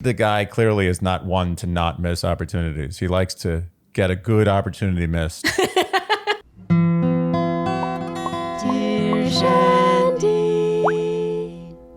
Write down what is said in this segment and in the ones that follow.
The guy clearly is not one to not miss opportunities. He likes to get a good opportunity missed. Dear Shandy.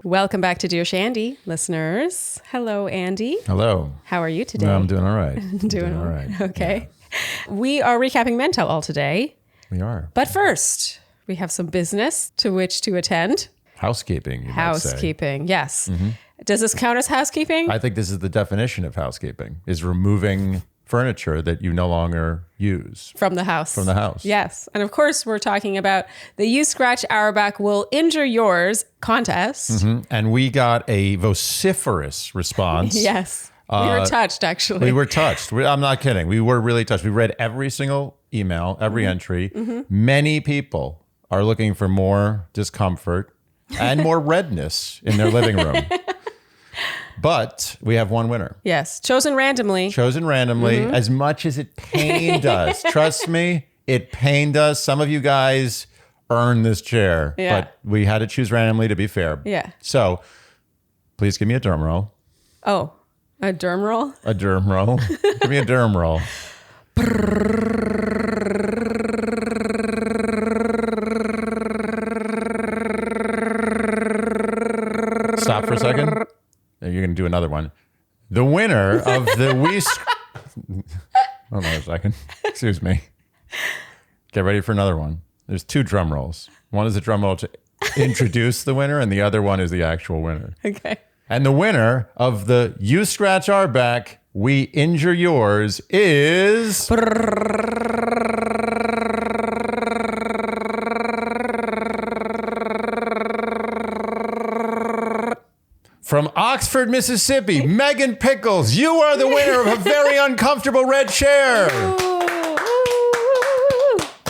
Welcome back to Dear Shandy, listeners. Hello, Andy. Hello. How are you today? No, I'm doing all right. doing all right. Okay. Yeah. We are recapping Men Tell All today. We are. But first, we have some business to which to attend. Housekeeping, you Housekeeping, might say. yes. Mm-hmm. Does this count as housekeeping? I think this is the definition of housekeeping, is removing furniture that you no longer use. From the house. From the house. Yes. And of course, we're talking about the You Scratch Our Back Will Injure Yours contest. Mm-hmm. And we got a vociferous response. Yes. We were touched, actually. We were touched. I'm not kidding. We were really touched. We read every single email, every entry. Mm-hmm. Many people are looking for more discomfort and more redness in their living room. But we have one winner. Yes. Chosen randomly. Mm-hmm. As much as it pained us. Trust me, it pained us. Some of you guys earned this chair. Yeah. But we had to choose randomly to be fair. Yeah. So please give me a derm roll. Oh, a derm roll? A derm roll. Give me a derm roll. Stop for a second. You're going to do another one. The winner of the Hold on a second. Excuse me. Get ready for another one. There's two drum rolls. One is a drum roll to introduce the winner, and the other one is the actual winner. Okay. And the winner of the You Scratch Our Back, We Injure Yours is... From Oxford, Mississippi, Megan Pickles, you are the winner of a very uncomfortable red chair.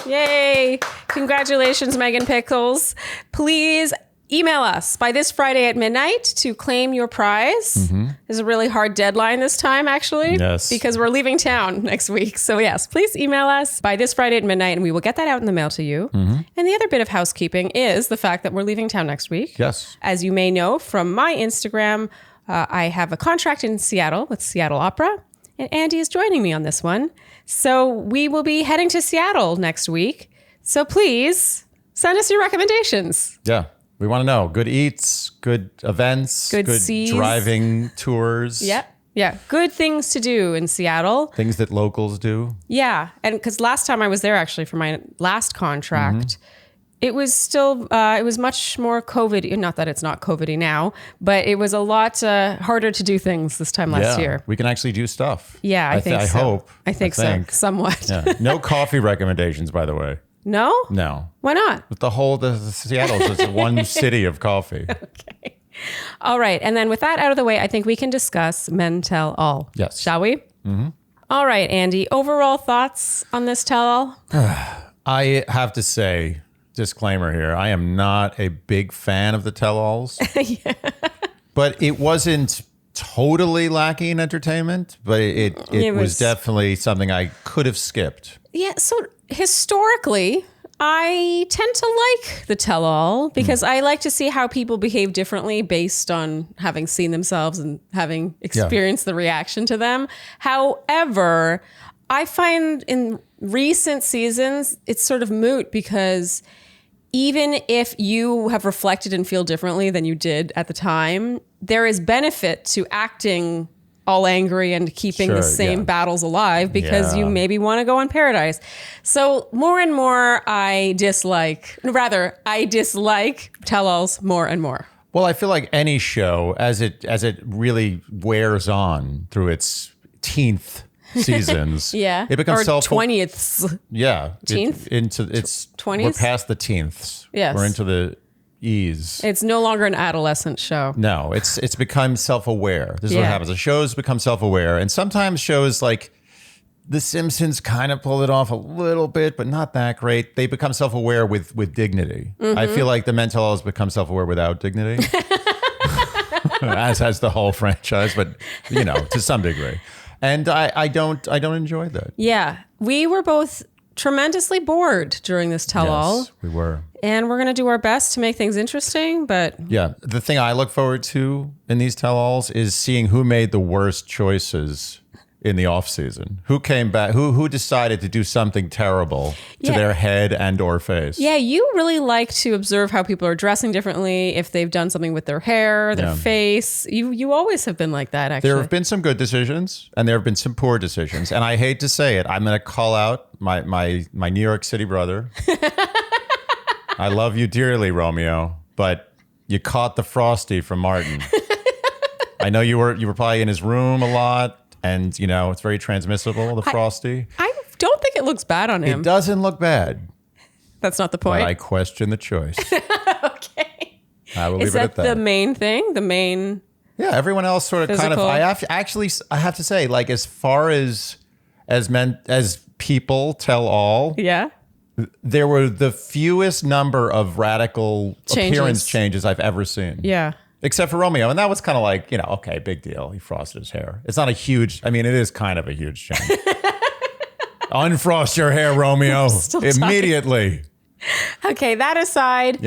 Yay. Congratulations, Megan Pickles. Please email us by this Friday at midnight to claim your prize. Mm-hmm. There's a really hard deadline this time, actually. Yes. Because we're leaving town next week. So yes, please email us by this Friday at midnight and we will get that out in the mail to you. Mm-hmm. And the other bit of housekeeping is the fact that we're leaving town next week. Yes. As you may know from my Instagram, I have a contract in Seattle with Seattle Opera. And Andy is joining me on this one. So we will be heading to Seattle next week. So please send us your recommendations. Yeah. We want to know good eats, good events, good seas. Driving tours. Yeah. Yeah. Good things to do in Seattle. Things that locals do. Yeah. And because last time I was there actually for my last contract, it was still, it was much more COVID. Not that it's not COVID-y now, but it was a lot harder to do things this time last year. We can actually do stuff. Yeah, I think so. I hope. I think so. Somewhat. Yeah. No coffee recommendations, by the way. No? No. Why not? The Seattle's just one city of coffee. Okay. All right. And then with that out of the way, I think we can discuss Men Tell All. Yes. Shall we? Mm-hmm. All right, Andy. Overall thoughts on this tell all? I have to say, disclaimer here, I am not a big fan of the tell-alls. Yeah. But it wasn't totally lacking in entertainment, but it was definitely something I could have skipped. Yeah, so historically, I tend to like the tell-all because I like to see how people behave differently based on having seen themselves and having experienced the reaction to them. However, I find in recent seasons, it's sort of moot because even if you have reflected and feel differently than you did at the time, there is benefit to acting all angry and keeping the same battles alive because you maybe want to go on Paradise. So more and more I dislike tell-alls more and more. Well, I feel like any show, as it really wears on through its 10th seasons, it becomes 20th. Yeah, 10th into its 20s. We're past the 10ths. Yes, we're into the E's. It's no longer an adolescent show. No, it's become self-aware. This is what happens. The shows become self-aware, and sometimes shows like The Simpsons kind of pull it off a little bit, but not that great. They become self-aware with dignity. Mm-hmm. I feel like the Men Tell All has become self-aware without dignity, as has the whole franchise, but to some degree. And I don't enjoy that. Yeah, we were both tremendously bored during this tell-all. Yes, we were. And we're going to do our best to make things interesting, but... Yeah, the thing I look forward to in these tell-alls is seeing who made the worst choices in the off-season. Who came back, who decided to do something terrible to their head and or face. Yeah, you really like to observe how people are dressing differently, if they've done something with their hair, their face. You always have been like that, actually. There have been some good decisions, and there have been some poor decisions. And I hate to say it, I'm going to call out my New York City brother. I love you dearly, Romeo, but you caught the Frosty from Martin. I know you were probably in his room a lot. And, you know, it's very transmissible, the Frosty. I don't think it looks bad on him. It doesn't look bad. That's not the point. But I question the choice. Okay. I will leave it at that. Is that the main thing? The main... Yeah, everyone else sort of physical? I have to say, like, as far as people tell all, Yeah. there were the fewest number of radical Changes. appearance changes I've ever seen. Yeah. Except for Romeo. And that was kind of like, you know, okay, big deal. He frosted his hair. It's not a huge, I mean, it is kind of a huge change. Unfrost your hair, Romeo. Immediately. Okay, that aside,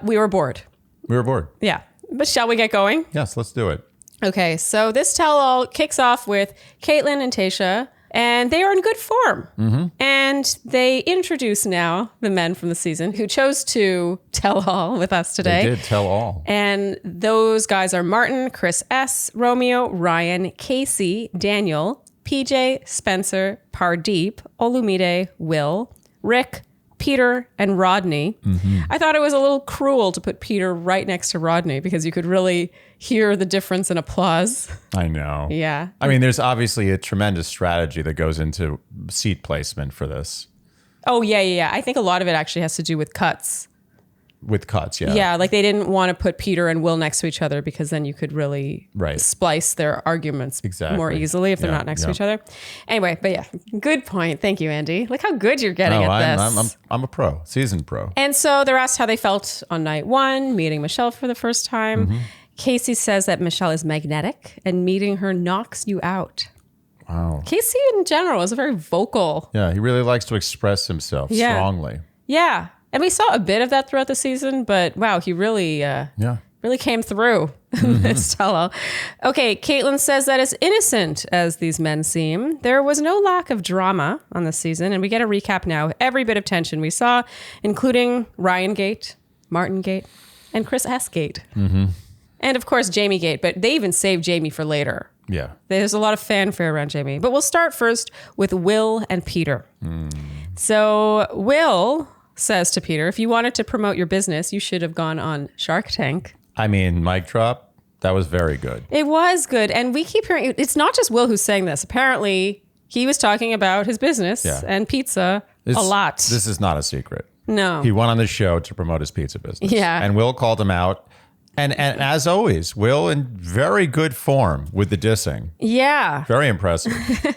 we were bored. We were bored. Yeah. But shall we get going? Yes, let's do it. Okay, so this tell-all kicks off with Kaitlyn and Tayshia, and they are in good form. Mm-hmm. And they introduce now the men from the season who chose to tell all with us today. They did tell all. And those guys are Martin, Chris S., Romeo, Ryan, Casey, Daniel, PJ, Spencer, Pardeep, Olumide, Will, Rick, Peter, and Rodney. Mm-hmm. I thought it was a little cruel to put Peter right next to Rodney because you could really hear the difference in applause. I know. Yeah. I mean, there's obviously a tremendous strategy that goes into seat placement for this. Oh, yeah. I think a lot of it actually has to do with cuts. With cuts, yeah. Yeah, like they didn't want to put Peter and Will next to each other because then you could really splice their arguments more easily if they're not next to each other. Anyway, but yeah, good point. Thank you, Andy. Look how good you're getting at this. I'm a pro, seasoned pro. And so they're asked how they felt on night one, meeting Michelle for the first time. Mm-hmm. Casey says that Michelle is magnetic and meeting her knocks you out. Wow. Casey in general is a very vocal. Yeah, he really likes to express himself strongly. Yeah. And we saw a bit of that throughout the season, but wow, he really really came through this tell-all. Okay, Kaitlyn says that as innocent as these men seem, there was no lack of drama on this season, and we get a recap now of every bit of tension we saw, including Ryan Gate, Martin Gate, and Chris S. Gate. Mm-hmm. And of course, Jamie Gate, but they even saved Jamie for later. Yeah. There's a lot of fanfare around Jamie. But we'll start first with Will and Peter. So Will says to Peter, if you wanted to promote your business, you should have gone on Shark Tank. I mean, mic drop, that was very good. It was good. And we keep hearing, it's not just Will who's saying this. Apparently, he was talking about his business and pizza a lot. This is not a secret. No. He went on the show to promote his pizza business. Yeah. And Will called him out. And as always, Will in very good form with the dissing. Yeah. Very impressive.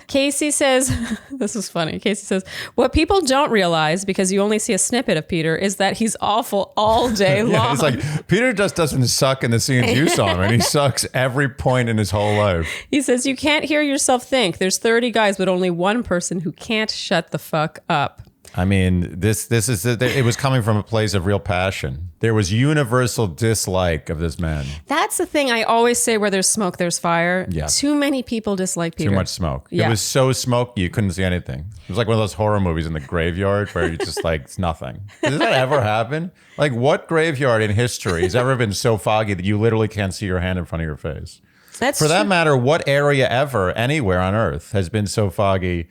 Casey says, this is funny. Casey says, what people don't realize, because you only see a snippet of Peter, is that he's awful all day long. It's like, Peter just doesn't suck in the scenes you saw him, and he sucks every point in his whole life. He says, you can't hear yourself think. There's 30 guys, but only one person who can't shut the fuck up. I mean, this is it was coming from a place of real passion. There was universal dislike of this man. That's the thing I always say, where there's smoke, there's fire. Yeah. Too many people dislike Peter. Too much smoke. Yeah. It was so smoky you couldn't see anything. It was like one of those horror movies in the graveyard where you just like, it's nothing. Does that ever happen? Like, what graveyard in history has ever been so foggy that you literally can't see your hand in front of your face? That's For that true. matter, what area ever, anywhere on earth, has been so foggy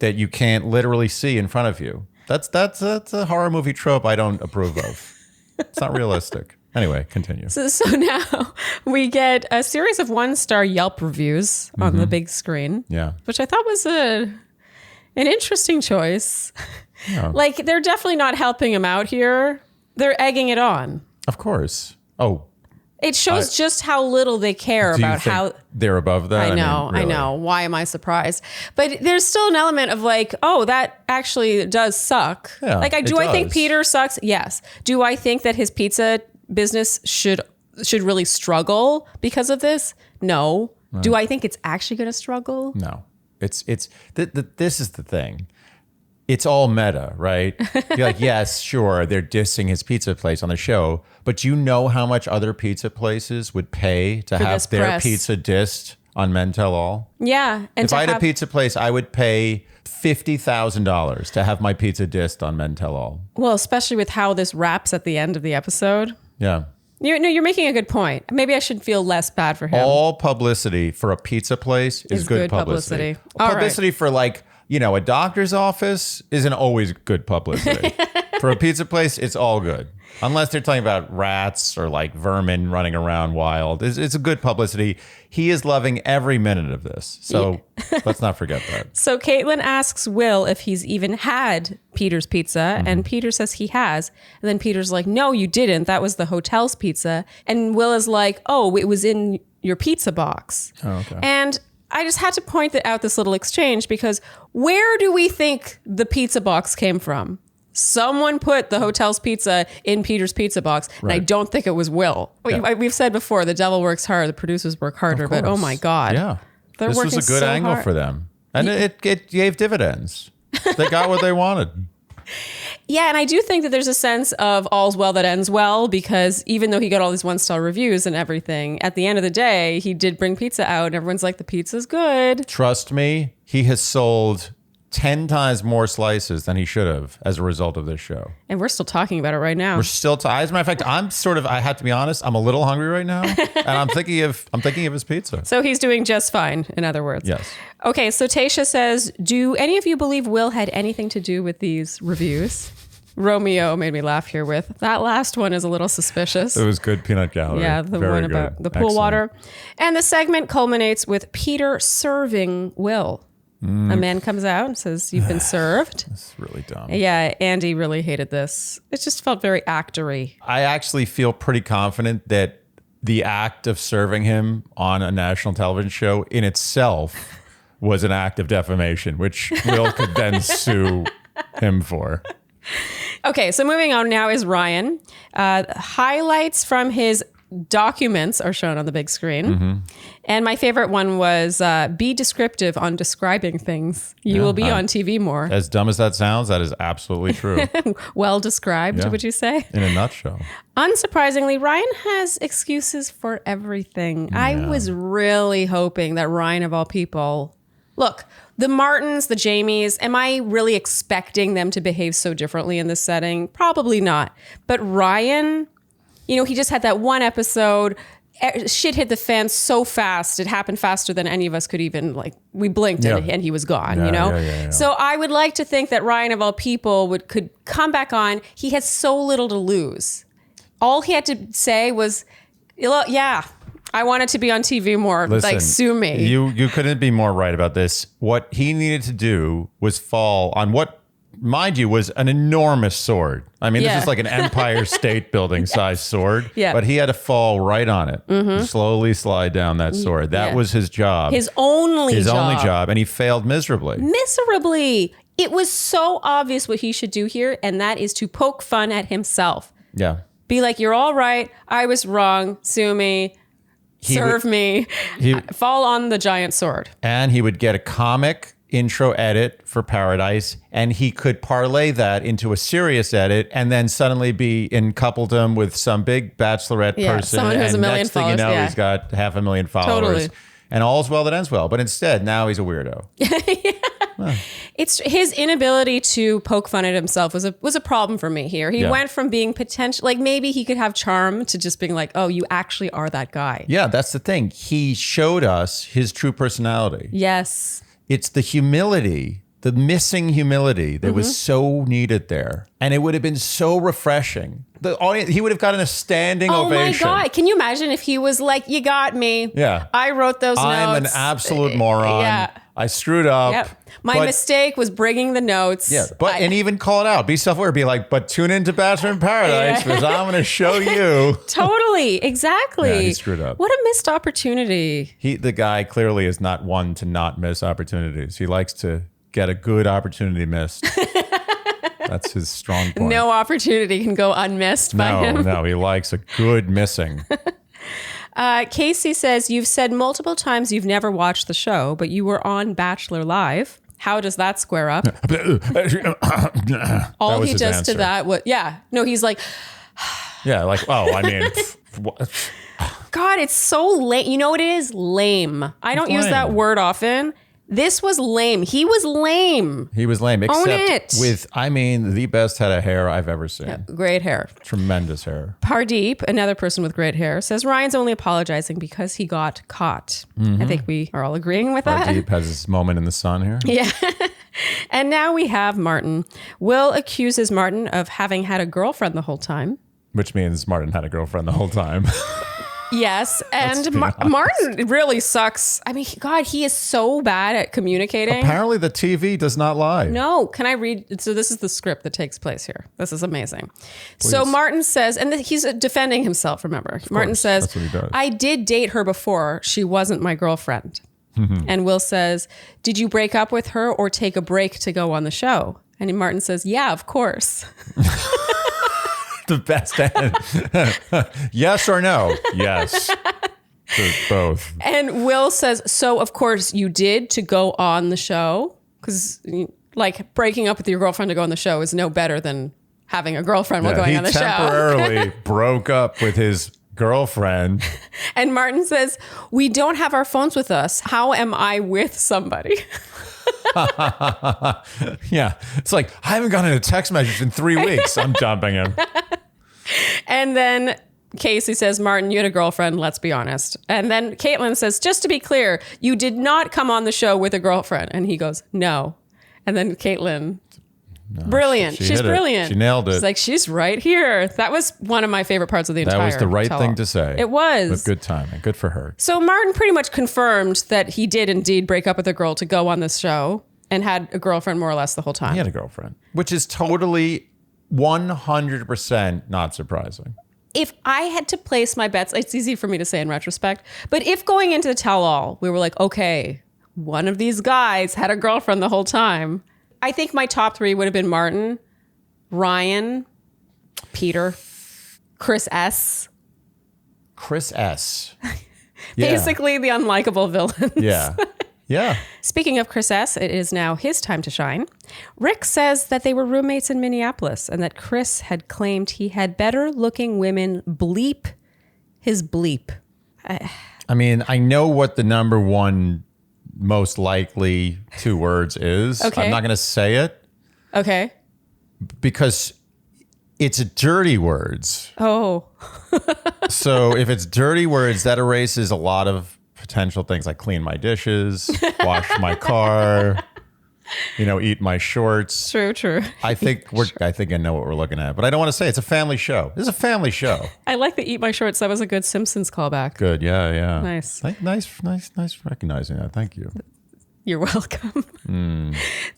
that you can't literally see in front of you? That's a horror movie trope I don't approve of. It's not realistic. Anyway, continue. So now we get a series of 1-star Yelp reviews on the big screen. Yeah. Which I thought was an interesting choice. Yeah. Like, they're definitely not helping him out here. They're egging it on. Of course. Oh. It shows just how little they care Do you about think how they're above that. I know. Really. Why am I surprised? But there's still an element of like, oh, that actually does suck. Yeah, like, I think Peter sucks? Yes. Do I think that his pizza business should really struggle because of this? No. Right. Do I think it's actually going to struggle? No. This is the thing. it's all meta, right? You're like, yes, sure, they're dissing his pizza place on the show, but you know how much other pizza places would pay to have their press. pizza dissed on Men Tell All? Yeah. And if I had a pizza place, I would pay $50,000 to have my pizza dissed on Men Tell All. Well, especially with how this wraps at the end of the episode. Yeah. You're making a good point. Maybe I should feel less bad for him. All publicity for a pizza place is good publicity. Publicity for like, a doctor's office isn't always good publicity. For a pizza place, it's all good. Unless they're talking about rats or like vermin running around wild. It's a good publicity. He is loving every minute of this. So let's not forget that. So Kaitlyn asks Will if he's even had Peter's pizza. And Peter says he has. And then Peter's like, no, you didn't. That was the hotel's pizza. And Will is like, oh, it was in your pizza box. Oh, okay. And I just had to point out this little exchange because where do we think the pizza box came from? Someone put the hotel's pizza in Peter's pizza box, and I don't think it was Will. Yeah. We've said before, the devil works hard, the producers work harder, but oh my God. Yeah. They're this working was a good so angle hard. for them. And it gave dividends. They got what they wanted. Yeah, and I do think that there's a sense of all's well that ends well, because even though he got all these 1-star reviews and everything, at the end of the day, he did bring pizza out, and everyone's like, the pizza's good. Trust me, he has sold 10 times more slices than he should have as a result of this show. And we're still talking about it right now. We're still as a matter of fact, I have to be honest, I'm a little hungry right now, and I'm thinking of his pizza. So he's doing just fine, in other words. Yes. Okay, so Tayshia says, do any of you believe Will had anything to do with these reviews? Romeo made me laugh here with, that last one is a little suspicious. It was good peanut gallery. Yeah, the Very one good. about the pool Excellent. water. And the segment culminates with Peter serving Will. A man comes out and says, you've been served. It's really dumb. Yeah, Andy really hated this. It just felt very actory. I actually feel pretty confident that the act of serving him on a national television show in itself was an act of defamation, which Will could then sue him for. Okay, so moving on now is Ryan. Highlights from his documents are shown on the big screen. And my favorite one was be descriptive on describing things. You will be on TV more. As dumb as that sounds, that is absolutely true. Well described, would you say? In a nutshell. Unsurprisingly, Ryan has excuses for everything. Yeah. I was really hoping that Ryan, of all people, look, the Martins, the Jamies, am I really expecting them to behave so differently in this setting? Probably not. But Ryan, he just had that one episode. Shit hit the fan so fast. It happened faster than any of us could even, we blinked and he was gone, Yeah. So I would like to think that Ryan, of all people, could come back on. He had so little to lose. All he had to say was, yeah, I wanted to be on TV more. Listen, sue me. You couldn't be more right about this. What he needed to do was fall on what, mind you, was an enormous sword. I mean, this is like an Empire State Building size sword. Yeah. But he had to fall right on it. Slowly slide down that sword. That was his job. His only job. And he failed miserably. It was so obvious what he should do here, and that is to poke fun at himself. Yeah. Be like, you're all right. I was wrong. Sue me. Serve me. Fall on the giant sword. And he would get a comic intro edit for Paradise, and he could parlay that into a serious edit and then suddenly be in coupledom with some big Bachelorette person. Someone who has and a million next thing you followers, know, he's got 500,000 followers. Totally. And all's well that ends well. But instead, now he's a weirdo. It's his inability to poke fun at himself was a problem for me here. He went from being potential, maybe he could have charm, to just being like, oh, you actually are that guy. Yeah, that's the thing. He showed us his true personality. Yes. It's the humility, the missing humility that was so needed there. And it would have been so refreshing. The audience, he would have gotten a standing ovation. Oh my God. Can you imagine if he was like, you got me. Yeah. I wrote those notes. I'm an absolute moron. Yeah. I screwed up. Yep. My mistake was bringing the notes. Yeah, and even call it out. Be self-aware. Be like, but tune into Bachelor in Paradise because I'm going to show you. Totally. Exactly. Yeah, he screwed up. What a missed opportunity. The guy clearly is not one to not miss opportunities. He likes to get a good opportunity missed. That's his strong point. No opportunity can go unmissed by him. No, he likes a good missing. Casey says, you've said multiple times you've never watched the show, but you were on Bachelor Live. How does that square up? All he does to that, he's like, yeah, like, oh, I mean, God, it's so lame. You know what it is? Lame. I don't use that word often. This was lame. He was lame. He was lame, except with, the best head of hair I've ever seen. Yeah, great hair. Tremendous hair. Pardeep, another person with great hair, says Ryan's only apologizing because he got caught. I think we are all agreeing with that. Pardeep has this moment in the sun here. Yeah. And now we have Martin. Will accuses Martin of having had a girlfriend the whole time. Which means Martin had a girlfriend the whole time. Yes, and Martin really sucks. I mean, God, he is so bad at communicating. Apparently the TV does not lie. No, can I read? So this is the script that takes place here. This is amazing. Please. So Martin says, and he's defending himself, remember. Martin says, that's what he does. I did date her before. She wasn't my girlfriend. And Will says, did you break up with her or take a break to go on the show? And Martin says, yeah, of course. The best end. Yes or no? Yes. Both. And Will says, so of course you did to go on the show? Because like breaking up with your girlfriend to go on the show is no better than having a girlfriend while going on the show. He temporarily broke up with his girlfriend. And Martin says, we don't have our phones with us. How am I with somebody? Yeah. It's like, I haven't gotten a text message in 3 weeks. I'm dumping him. And then Casey says, Martin, you had a girlfriend, let's be honest. And then Kaitlyn says, just to be clear, you did not come on the show with a girlfriend. And he goes, no. And then Kaitlyn, brilliant. She's brilliant. She nailed it. She's like, she's right here. That was one of my favorite parts of the entire That was the right tell-all. thing to say. It was. With good timing. Good for her. So Martin pretty much confirmed that he did indeed break up with a girl to go on this show and had a girlfriend more or less the whole time. He had a girlfriend, which is totally 100% not surprising. If I had to place my bets, it's easy for me to say in retrospect, but if going into the tell-all, we were like, okay, one of these guys had a girlfriend the whole time, I think my top three would have been Martin, Ryan, Peter, Chris S. Chris S. Basically the unlikable villains. Yeah. Yeah. Speaking of Chris S., it is now his time to shine. Rick says that they were roommates in Minneapolis and that Chris had claimed he had better looking women bleep his bleep. I mean, I know what the number one most likely 2 words is. Okay. I'm not going to say it. Okay. Because it's dirty words. Oh. So if it's dirty words, that erases a lot of potential things like clean my dishes, wash my car, eat my shorts. True. I think I know what we're looking at, but I don't want to say it's a family show. This is a family show. I like the eat my shorts. That was a good Simpsons callback. Good. Yeah. Nice. Nice recognizing that. Thank you. You're welcome.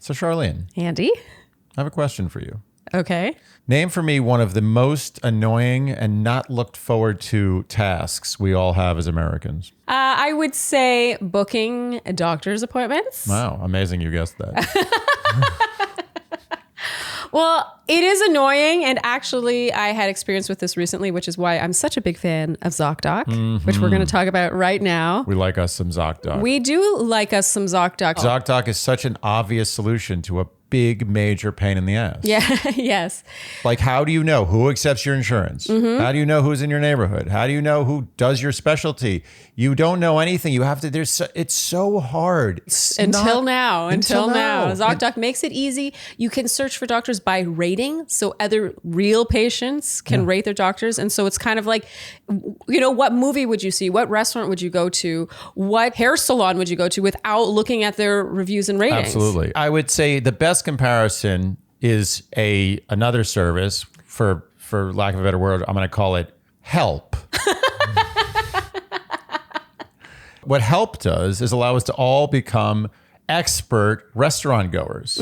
So Sharleen. Andy? I have a question for you. Okay. Name for me one of the most annoying and not looked forward to tasks we all have as Americans. I would say booking doctor's appointments. Wow, amazing you guessed that. Well, it is annoying, and actually I had experience with this recently, which is why I'm such a big fan of ZocDoc, which we're going to talk about right now. We like us some ZocDoc. We do like us some ZocDoc. ZocDoc is such an obvious solution to a big major pain in the ass. Yeah, yes. Like, how do you know who accepts your insurance? How do you know who's in your neighborhood? How do you know who does your specialty? You don't know anything. You have to, it's so hard. Until now. ZocDoc makes it easy. You can search for doctors by rating. So other real patients can rate their doctors. And so it's kind of like, what movie would you see? What restaurant would you go to? What hair salon would you go to without looking at their reviews and ratings? Absolutely. I would say the best comparison is another service, for lack of a better word, I'm going to call it Help. What Help does is allow us to all become expert restaurant goers.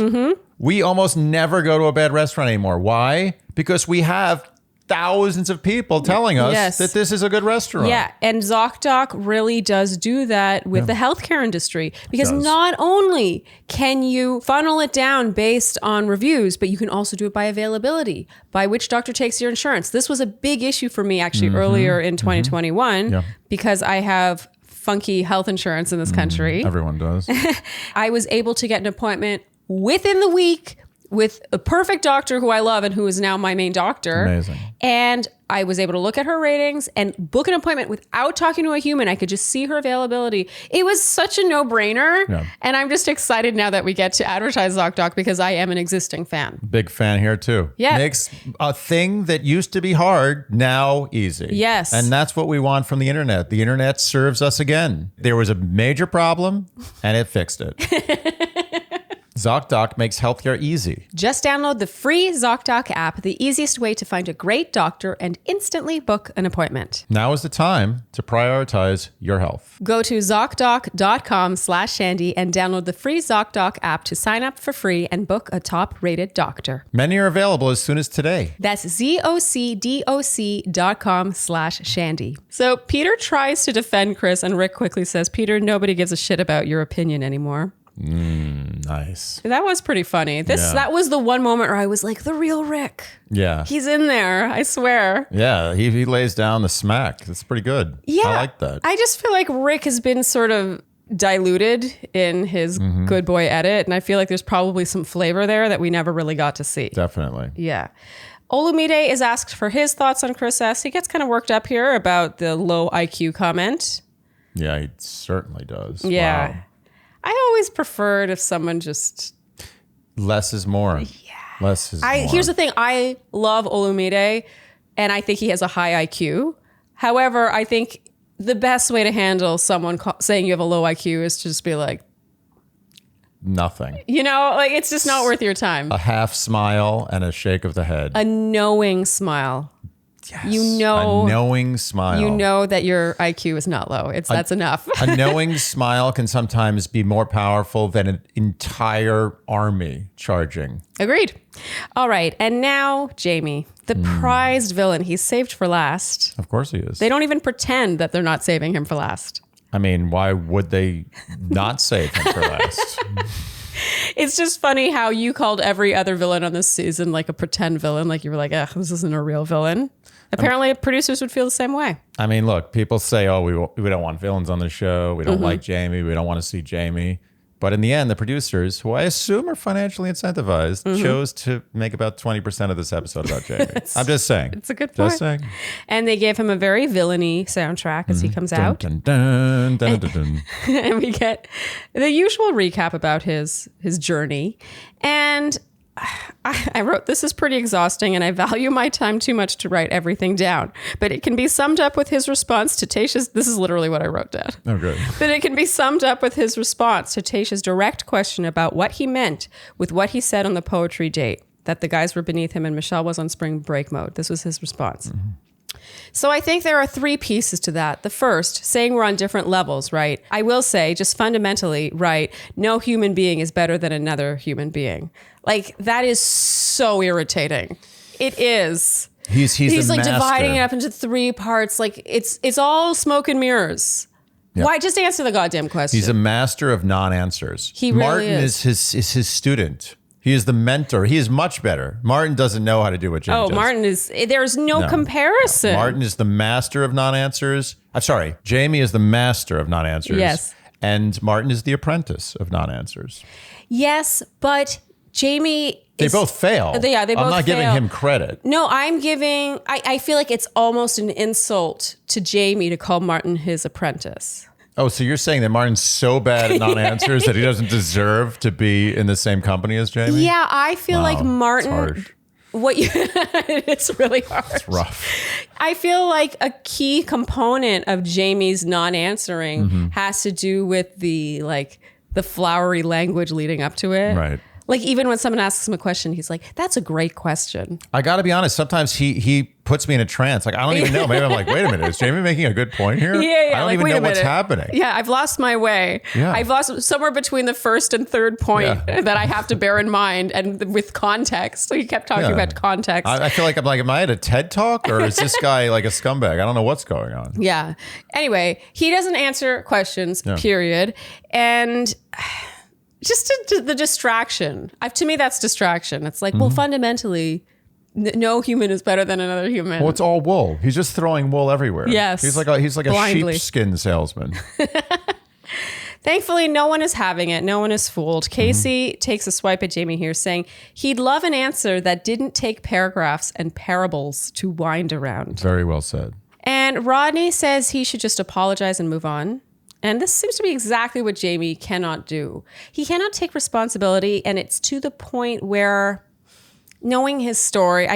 We almost never go to a bad restaurant anymore. Why? Because we have thousands of people telling us that this is a good restaurant. Yeah, and ZocDoc really does do that with the healthcare industry, because not only can you funnel it down based on reviews, but you can also do it by availability, by which doctor takes your insurance. This was a big issue for me actually earlier in 2021 because I have funky health insurance in this country. Everyone does. I was able to get an appointment within the week with a perfect doctor who I love and who is now my main doctor. Amazing. And I was able to look at her ratings and book an appointment without talking to a human. I could just see her availability. It was such a no-brainer. Yeah. And I'm just excited now that we get to advertise ZocDoc because I am an existing fan. Big fan here too. Yeah. Makes a thing that used to be hard now easy. Yes. And that's what we want from the internet. The internet serves us again. There was a major problem and it fixed it. ZocDoc makes healthcare easy. Just download the free ZocDoc app, the easiest way to find a great doctor and instantly book an appointment. Now is the time to prioritize your health. Go to ZocDoc.com/Shandy and download the free ZocDoc app to sign up for free and book a top-rated doctor. Many are available as soon as today. That's ZocDoc.com/Shandy. So Peter tries to defend Chris and Rick quickly says, Peter, nobody gives a shit about your opinion anymore. Nice. That was pretty funny. That was the one moment where I was like, the real Rick. Yeah. He's in there, I swear. Yeah, he lays down the smack. That's pretty good. Yeah. I like that. I just feel like Rick has been sort of diluted in his good boy edit. And I feel like there's probably some flavor there that we never really got to see. Definitely. Yeah. Olumide is asked for his thoughts on Chris S. He gets kind of worked up here about the low IQ comment. Yeah, he certainly does. Yeah. Wow. I always preferred if someone just... Less is more. Yeah. Less is more. Here's the thing. I love Olumide, and I think he has a high IQ. However, I think the best way to handle someone saying you have a low IQ is to just be like... Nothing. You know, like it's just not worth your time. A half smile and a shake of the head. A knowing smile. Yes. You know, a knowing smile. You know that your IQ is not low. That's enough. A knowing smile can sometimes be more powerful than an entire army charging. Agreed. All right. And now Jamie, the prized villain. He's saved for last. Of course he is. They don't even pretend that they're not saving him for last. I mean, why would they not save him for last? It's just funny how you called every other villain on this season like a pretend villain. Like you were like, this isn't a real villain. Apparently, producers would feel the same way. I mean, look, people say, oh, we don't want villains on the show. We don't like Jamie. We don't want to see Jamie. But in the end, the producers, who I assume are financially incentivized, chose to make about 20% of this episode about Jamie. I'm just saying. It's a good point. Just saying. And they gave him a very villainy soundtrack as he comes out. Dun, dun, dun, dun, dun. And we get the usual recap about his journey. And I wrote, this is pretty exhausting and I value my time too much to write everything down. But it can be summed up with his response to Tayshia's, this is literally what I wrote down. Oh, good. But it can be summed up with his response to Tayshia's direct question about what he meant with what he said on the poetry date, that the guys were beneath him and Michelle was on spring break mode. This was his response. So I think there are three pieces to that. The first, saying we're on different levels, right? I will say, just fundamentally, right, no human being is better than another human being. Like, that is so irritating. It is. He's like master. dividing it up into three parts. Like, it's all smoke and mirrors. Yeah. Why? Just answer the goddamn question. He's a master of non-answers. He really Martin is his student. He is the mentor. He is much better. Martin doesn't know how to do what Jamie does. Martin is, there's no comparison. No. Martin is the master of non-answers. I'm sorry. Jamie is the master of non-answers. Yes. And Martin is the apprentice of non-answers. Yes, but Jamie They both fail. They both fail. I'm not giving him credit. No, I'm giving, I feel like it's almost an insult to Jamie to call Martin his apprentice. Oh, so you're saying that Martin's so bad at non-answers that he doesn't deserve to be in the same company as Jamie? Yeah, I feel like Martin. It's harsh. It's really hard. It's rough. I feel like a key component of Jamie's non-answering has to do with the flowery language leading up to it. Right. Like even when someone asks him a question, he's like, "That's a great question." I got to be honest. Sometimes he puts me in a trance. Like I don't even know. Maybe I'm like, wait a minute, is Jamie making a good point here? Yeah. I don't even know what's happening. Yeah, I've lost my way. Yeah. I've lost somewhere between the first and third point that I have to bear in mind, and with context. So you kept talking about context. I feel like am I at a TED talk or is this guy like a scumbag? I don't know what's going on. Yeah. Anyway, he doesn't answer questions. Period. And. Just the distraction. To me, that's distraction. It's like, well, fundamentally, no human is better than another human. Well, it's all wool. He's just throwing wool everywhere. Yes. He's like a Blindly. sheepskin salesman. Thankfully, no one is having it. No one is fooled. Casey takes a swipe at Jamie here, saying he'd love an answer that didn't take paragraphs and parables to wind around. Very well said. And Rodney says he should just apologize and move on. And this seems to be exactly what Jamie cannot do. He cannot take responsibility, and it's to the point where knowing his story,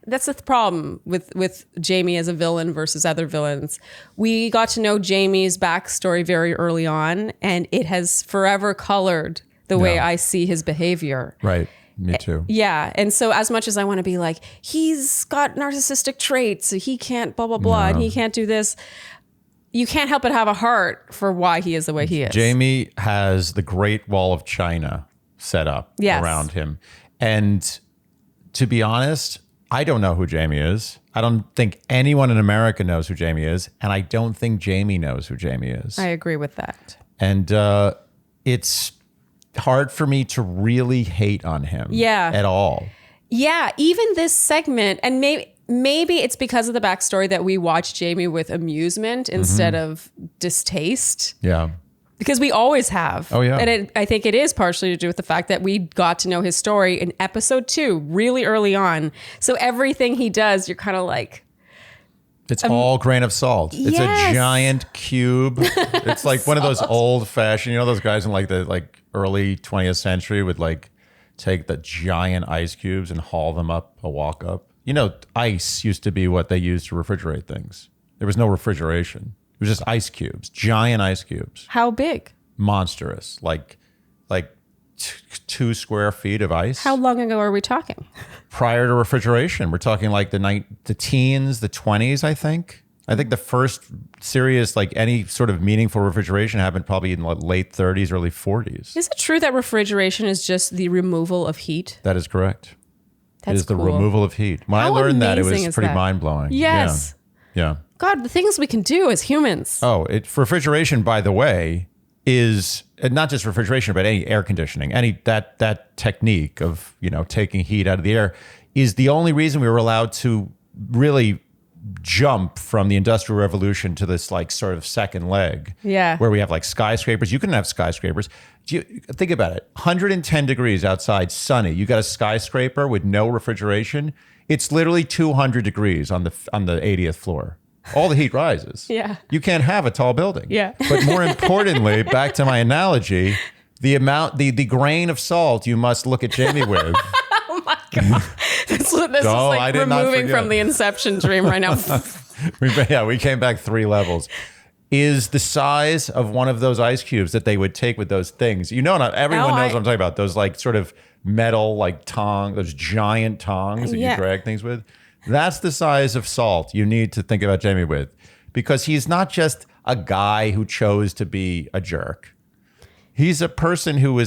that's the problem with Jamie as a villain versus other villains. We got to know Jamie's backstory very early on, and it has forever colored the way I see his behavior. Right. Me too. Yeah. And so as much as I want to be like, he's got narcissistic traits, he can't blah, blah, blah, and he can't do this, you can't help but have a heart for why he is the way he is. Jamie has the Great Wall of China set up around him. And to be honest, I don't know who Jamie is. I don't think anyone in America knows who Jamie is. And I don't think Jamie knows who Jamie is. I agree with that. And it's hard for me to really hate on him at all. Yeah, even this segment, and maybe it's because of the backstory that we watch Jamie with amusement instead of distaste. Yeah. Because we always have. Oh, yeah. And I think it is partially to do with the fact that we got to know his story in episode 2, really early on. So everything he does, you're kind of like... It's all grain of salt. It's a giant cube. It's like one of those old fashioned, those guys in like the early 20th century would take the giant ice cubes and haul them up a walk up. Ice used to be what they used to refrigerate things. There was no refrigeration. It was just ice cubes, giant ice cubes. How big? Monstrous, like 2 square feet of ice. How long ago are we talking? Prior to refrigeration, we're talking like the teens, the 20s, I think. I think the first serious, any sort of meaningful refrigeration happened probably in the late 30s, early 40s. Is it true that refrigeration is just the removal of heat? That is correct. That's it is cool. the removal of heat. When I learned that, it was pretty mind-blowing. Yes. Yeah. God, the things we can do as humans. Oh, refrigeration, by the way, is not just refrigeration, but any air conditioning, that technique of, taking heat out of the air is the only reason we were allowed to really jump from the Industrial Revolution to this sort of second leg. Yeah. Where we have skyscrapers. You couldn't have skyscrapers. Think about it. 110 degrees outside, sunny. You got a skyscraper with no refrigeration. It's literally 200 degrees on the 80th floor. All the heat rises. Yeah. You can't have a tall building. Yeah. But more importantly, back to my analogy, the grain of salt you must look at Jamie with. Oh my God. This is removing from the Inception dream right now. we came back 3 levels. Is the size of one of those ice cubes that they would take with those things. Not everyone knows what I'm talking about. Those sort of metal tongs, those giant tongs that you drag things with. That's the size of salt you need to think about Jamie with, because he's not just a guy who chose to be a jerk. He's a person who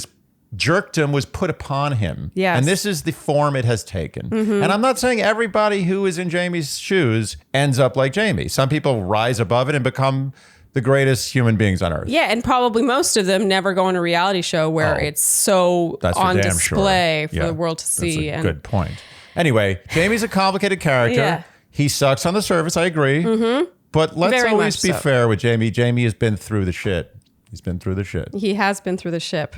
jerkdom was put upon him. Yes. And this is the form it has taken. Mm-hmm. And I'm not saying everybody who is in Jamie's shoes ends up like Jamie. Some people rise above it and become the greatest human beings on earth. Yeah, and probably most of them never go on a reality show where it's so on display for the world to see. That's a good point. Anyway, Jamie's a complicated character. Yeah. He sucks on the surface, I agree. Mm-hmm. But let's always be fair with Jamie. Jamie has been through the shit. He's been through the shit. He has been through the ship.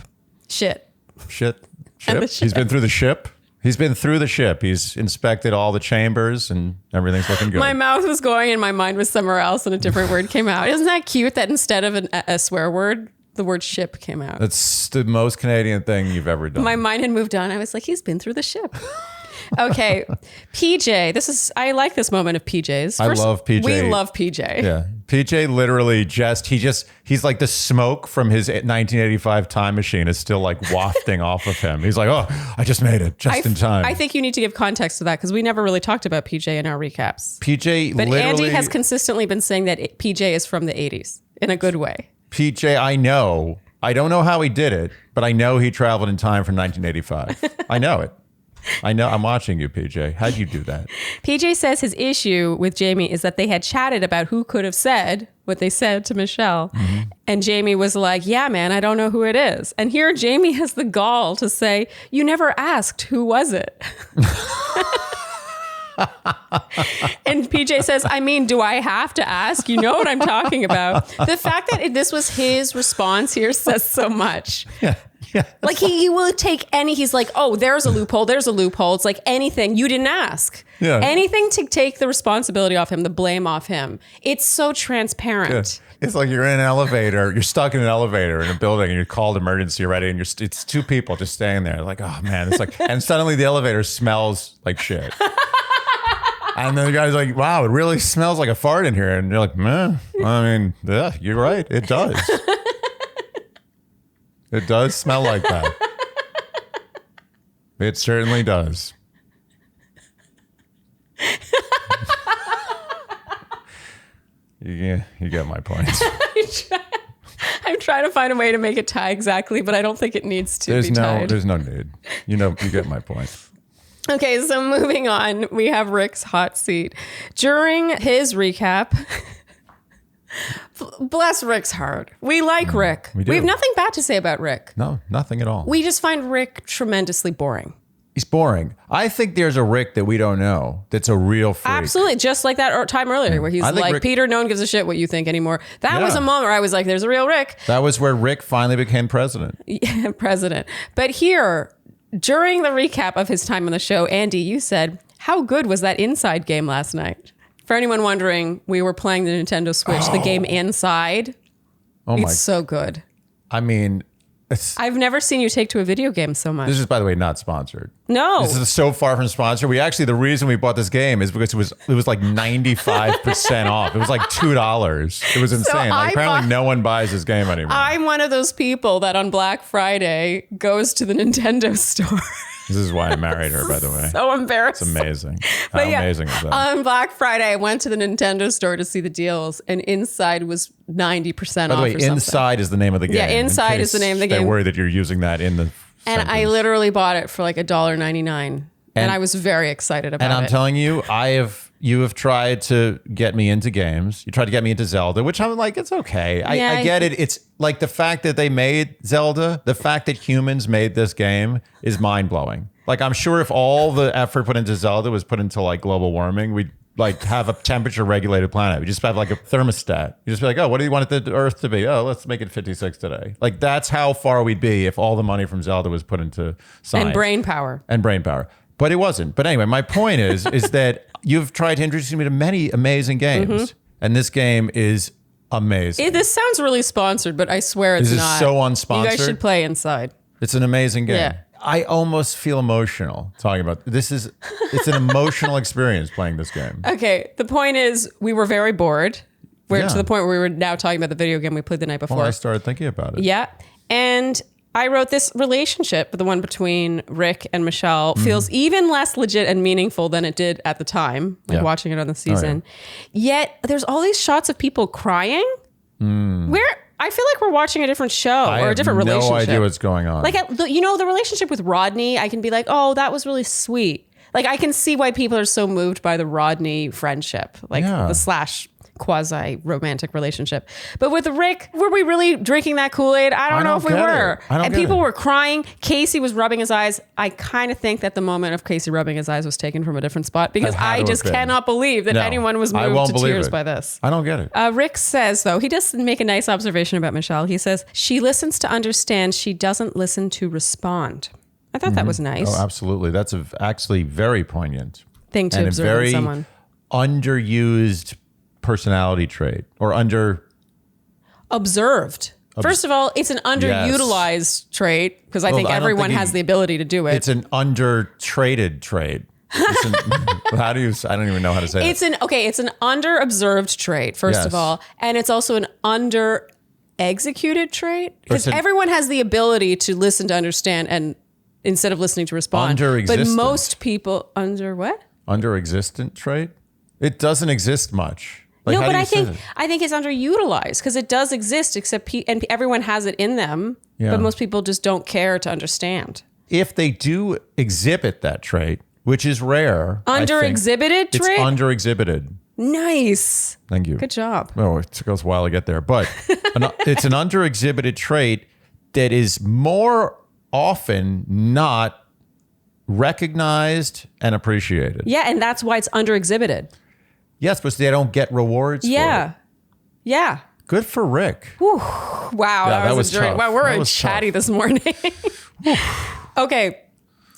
Shit. He's been through the ship. He's been through the ship. He's inspected all the chambers and everything's looking good. My mouth was going and my mind was somewhere else and a different word came out. Isn't that cute that instead of a swear word, the word ship came out? That's the most Canadian thing you've ever done. My mind had moved on. I was like, he's been through the ship. Okay, PJ. I like this moment of PJ's. I love PJ. We love PJ. Yeah, PJ literally he's like the smoke from his 1985 time machine is still wafting off of him. He's like, oh, I just made it in time. I think you need to give context to that because we never really talked about PJ in our recaps. But Andy has consistently been saying that PJ is from the 80s in a good way. PJ, I know. I don't know how he did it, but I know he traveled in time from 1985. I know it. I know. I'm watching you, PJ. How'd you do that? PJ says his issue with Jamie is that they had chatted about who could have said what they said to Michelle. Mm-hmm. And Jamie was like, yeah, man, I don't know who it is. And here Jamie has the gall to say, you never asked who was it. And PJ says, I mean, do I have to ask? You know what I'm talking about. The fact that this was his response here says so much. Yeah. Yeah. Like he will take he's like, oh, there's a loophole. There's a loophole. It's like anything. You didn't ask. Yeah. Anything to take the responsibility off him, the blame off him. It's so transparent. Yeah. It's like you're in an elevator, you're stuck in an elevator in a building and you're called emergency already and it's two people just staying there. Like, oh man, it's like, and suddenly the elevator smells like shit. And then the guy's like, wow, it really smells like a fart in here. And you're like, man, I mean, yeah, you're right. It does. It does smell like that. It certainly does. You get my point. I'm trying to find a way to make it tie exactly, but I don't think it needs to be tied. There's no need. You get my point. Okay, so moving on, we have Rick's hot seat. During his recap, bless Rick's heart. We like Rick. We have nothing bad to say about Rick. No, nothing at all. We just find Rick tremendously boring. He's boring. I think there's a Rick that we don't know that's a real freak. Absolutely. Just like that time earlier where he's like, Rick, Peter, no one gives a shit what you think anymore. That was a moment where I was like, there's a real Rick. That was where Rick finally became president. Yeah, president. But here, during the recap of his time on the show, Andy, you said, how good was that Inside game last night? For anyone wondering, we were playing the Nintendo Switch, the game Inside. Oh my. It's so good. I mean... I've never seen you take to a video game so much. This is, by the way, not sponsored. No. This is so far from sponsored. The reason we bought this game is because it was like 95% off. It was like $2. It was insane. Apparently no one buys this game anymore. I'm one of those people that on Black Friday goes to the Nintendo store. This is why I married her, by the way. So embarrassing. It's amazing. How amazing is that? On Black Friday, I went to the Nintendo store to see the deals, and Inside was 90% off. By the way, Inside is the name of the game. Yeah, Inside is the name of the game. They're worried that you're using that in the And sentence. I literally bought it for like $1.99, and I was very excited about it. And I'm telling you, you have tried to get me into games. You tried to get me into Zelda, which I'm like, it's okay. I get it. It's like the fact that they made Zelda, the fact that humans made this game is mind blowing. Like, I'm sure if all the effort put into Zelda was put into like global warming, we'd like have a temperature regulated planet. We just have like a thermostat. You just be like, oh, what do you want the Earth to be? Oh, let's make it 56 today. Like, that's how far we'd be if all the money from Zelda was put into science. And brain power. But it wasn't. But anyway, my point is that you've tried to introduce me to many amazing games. And this game is amazing. This sounds really sponsored, but I swear it's not. not. This is so unsponsored. You guys should play Inside. It's an amazing game. Yeah. I almost feel emotional talking about this. It's an emotional experience playing this game. Okay. The point is, we were very bored. We're to the point where we were now talking about the video game we played the night before. Well, I started thinking about it. Yeah. And I wrote this relationship, the one between Rick and Michelle, feels even less legit and meaningful than it did at the time, watching it on the season. Yet there's all these shots of people crying. I feel like we're watching a different show or a different relationship. I have no idea what's going on. Like, the relationship with Rodney, I can be like, oh, that was really sweet. Like, I can see why people are so moved by the Rodney friendship, like the / quasi-romantic relationship. But with Rick, were we really drinking that Kool-Aid? I don't know if we were. And people were crying. Casey was rubbing his eyes. I kind of think that the moment of Casey rubbing his eyes was taken from a different spot because I just cannot believe that anyone was moved to tears by this. I don't get it. Rick says, though, he does make a nice observation about Michelle. He says, she listens to understand. She doesn't listen to respond. I thought that was nice. Oh, absolutely. That's actually very poignant. Thing to observe in someone. Underused personality trait or observed. First of all, it's an underutilized trait because I think everyone has the ability to do it. It's an under-traded trait. I don't even know how to say it. It's an under-observed trait, first of all. And it's also an under-executed trait because everyone has the ability to listen to understand and instead of listening to respond. But most people Under-existent trait? It doesn't exist much. Like, no, but I think it's underutilized because it does exist, and everyone has it in them, but most people just don't care to understand. If they do exhibit that trait, which is rare, under-exhibited trait? It's under-exhibited. Nice. Thank you. Good job. Oh, it took us a while to get there, but it's an under-exhibited trait that is more often not recognized and appreciated. Yeah, and that's why it's under exhibited. Yes, but they don't get rewards for it. Yeah. Good for Rick. Whew. Wow, that was tough. Wow, we're chatty tough. this morning. Okay,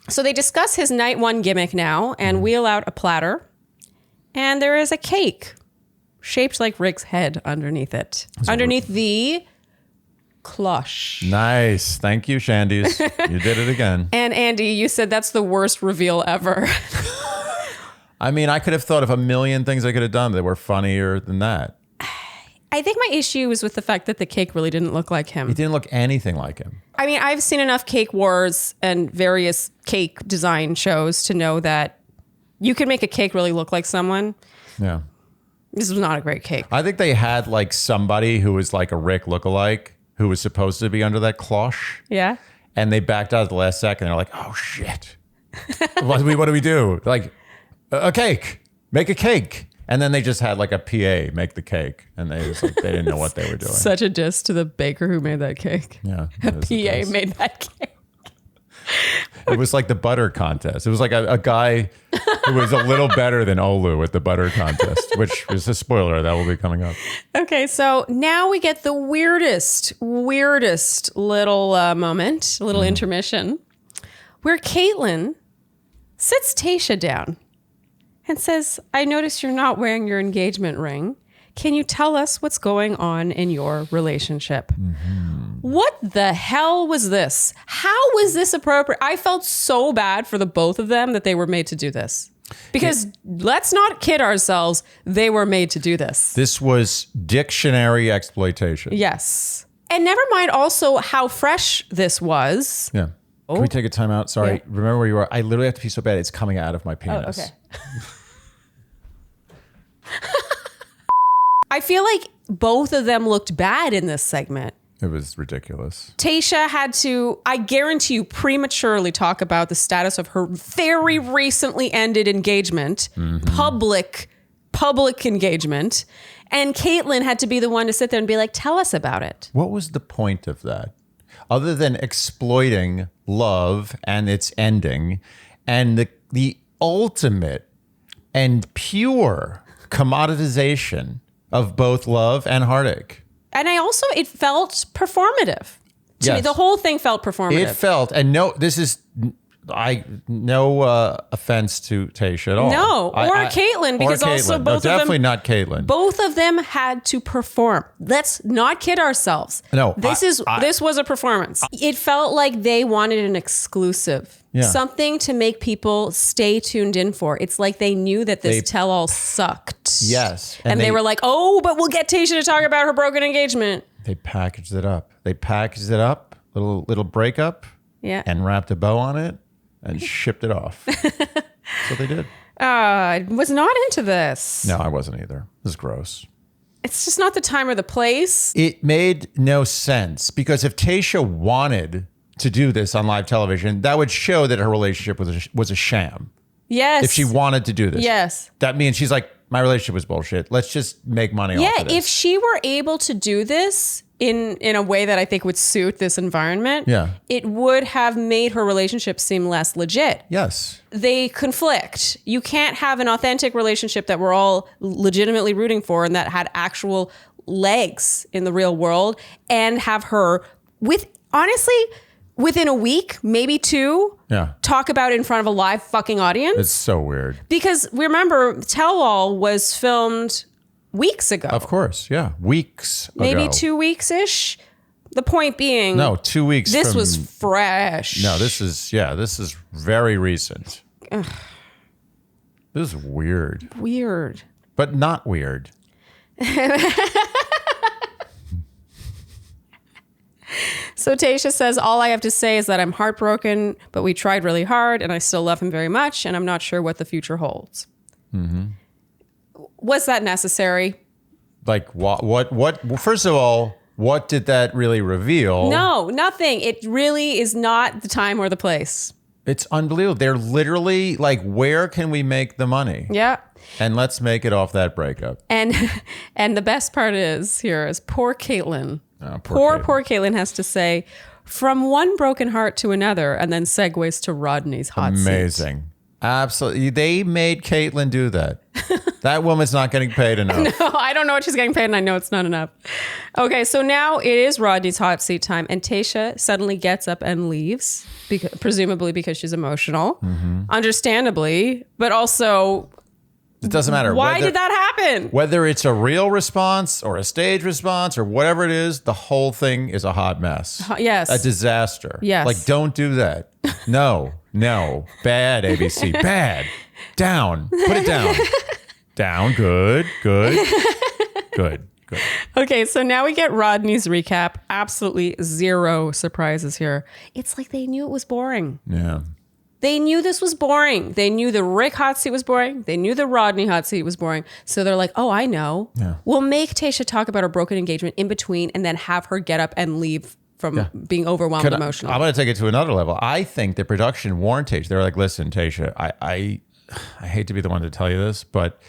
so they discuss his night one gimmick now and wheel out a platter. And there is a cake shaped like Rick's head underneath it. Underneath the cloche. Nice. Thank you, Shandy's. You did it again. And Andy, you said that's the worst reveal ever. I mean, I could have thought of a million things I could have done that were funnier than that. I think my issue was with the fact that the cake really didn't look like him. He didn't look anything like him. I mean, I've seen enough cake wars and various cake design shows to know that you can make a cake really look like someone. Yeah. This was not a great cake. I think they had like somebody who was like a Rick lookalike who was supposed to be under that cloche. Yeah. And they backed out at the last second. They're like, oh, shit. What do we do? Like, a cake. Make a cake. And then they just had like a PA make the cake. And they didn't know what they were doing. Such a diss to the baker who made that cake. Yeah. A PA made that cake. It was like the butter contest. It was like a guy who was a little better than Olu at the butter contest, which is a spoiler that will be coming up. Okay, so now we get the weirdest little moment, little intermission, where Kaitlyn sits Tayshia down and says, I noticed you're not wearing your engagement ring. Can you tell us what's going on in your relationship? What the hell was this? How was this appropriate? I felt so bad for the both of them that they were made to do this. Because let's not kid ourselves, they were made to do this. This was dictionary exploitation. Yes. And never mind also how fresh this was. Yeah. Can we take a time out? Sorry. Yeah. Remember where you are? I literally have to pee so bad. It's coming out of my penis. Oh, okay. I feel like both of them looked bad in this segment. It was ridiculous. Tayshia had to, I guarantee you, prematurely talk about the status of her very recently ended engagement, public engagement. And Kaitlyn had to be the one to sit there and be like, tell us about it. What was the point of that? Other than exploiting love and its ending and the ultimate and pure commoditization of both love and heartache. And it felt performative. To me, Yes. the whole thing felt performative. It felt, and no offense to Tayshia at all. No, or Kaitlyn, because also both of them. Definitely not Kaitlyn. Both of them had to perform. Let's not kid ourselves. No, this was a performance. It felt like they wanted an exclusive. Yeah. Something to make people stay tuned in for. It's like they knew that this tell-all sucked. Yes. And they were like, oh, but we'll get Tayshia to talk about her broken engagement. They packaged it up. Little breakup. Yeah. And wrapped a bow on it and shipped it off. That's what they did. I was not into this. No, I wasn't either. This is gross. It's just not the time or the place. It made no sense because if Tayshia wanted to do this on live television, that would show that her relationship was a sham. Yes. If she wanted to do this. Yes. That means she's like, my relationship was bullshit. Let's just make money off of this. If she were able to do this in a way that I think would suit this environment, it would have made her relationship seem less legit. Yes. They conflict. You can't have an authentic relationship that we're all legitimately rooting for and that had actual legs in the real world and have her within a week, maybe two, talk about it in front of a live fucking audience. It's so weird. Because remember, Tell All was filmed weeks ago. Of course, yeah. Weeks Maybe ago. 2 weeks-ish. The point being... No, 2 weeks This was fresh. No, this is very recent. Ugh. This is weird. Weird. But not weird. So Tayshia says, all I have to say is that I'm heartbroken, but we tried really hard and I still love him very much and I'm not sure what the future holds. Mm-hmm. Was that necessary? Like what? First of all, what did that really reveal? No, nothing. It really is not the time or the place. It's unbelievable. They're literally like, where can we make the money? Yeah. And let's make it off that breakup. And the best part is poor Kaitlyn. Oh, Poor Kaitlyn has to say from one broken heart to another and then segues to Rodney's hot seat. Amazing. Absolutely. They made Kaitlyn do that. That woman's not getting paid enough. No, I don't know what she's getting paid, and I know it's not enough. Okay, so now it is Rodney's hot seat time, and Tayshia suddenly gets up and leaves, presumably because she's emotional. Understandably, but also... It doesn't matter. Why did that happen? Whether it's a real response or a stage response or whatever it is, the whole thing is a hot mess. Yes. A disaster. Yes. Like, don't do that. No. Bad, ABC. Bad. Down. Put it down. Down. Good. Okay, so now we get Rodney's recap. Absolutely zero surprises here. It's like they knew it was boring. Yeah. They knew this was boring. They knew the Rick hot seat was boring. They knew the Rodney hot seat was boring. So they're like, oh, I know. Yeah. We'll make Tayshia talk about her broken engagement in between and then have her get up and leave from being overwhelmed emotionally. I'm going to take it to another level. I think the production warned Tayshia. They're like, listen, Tayshia, I hate to be the one to tell you this, but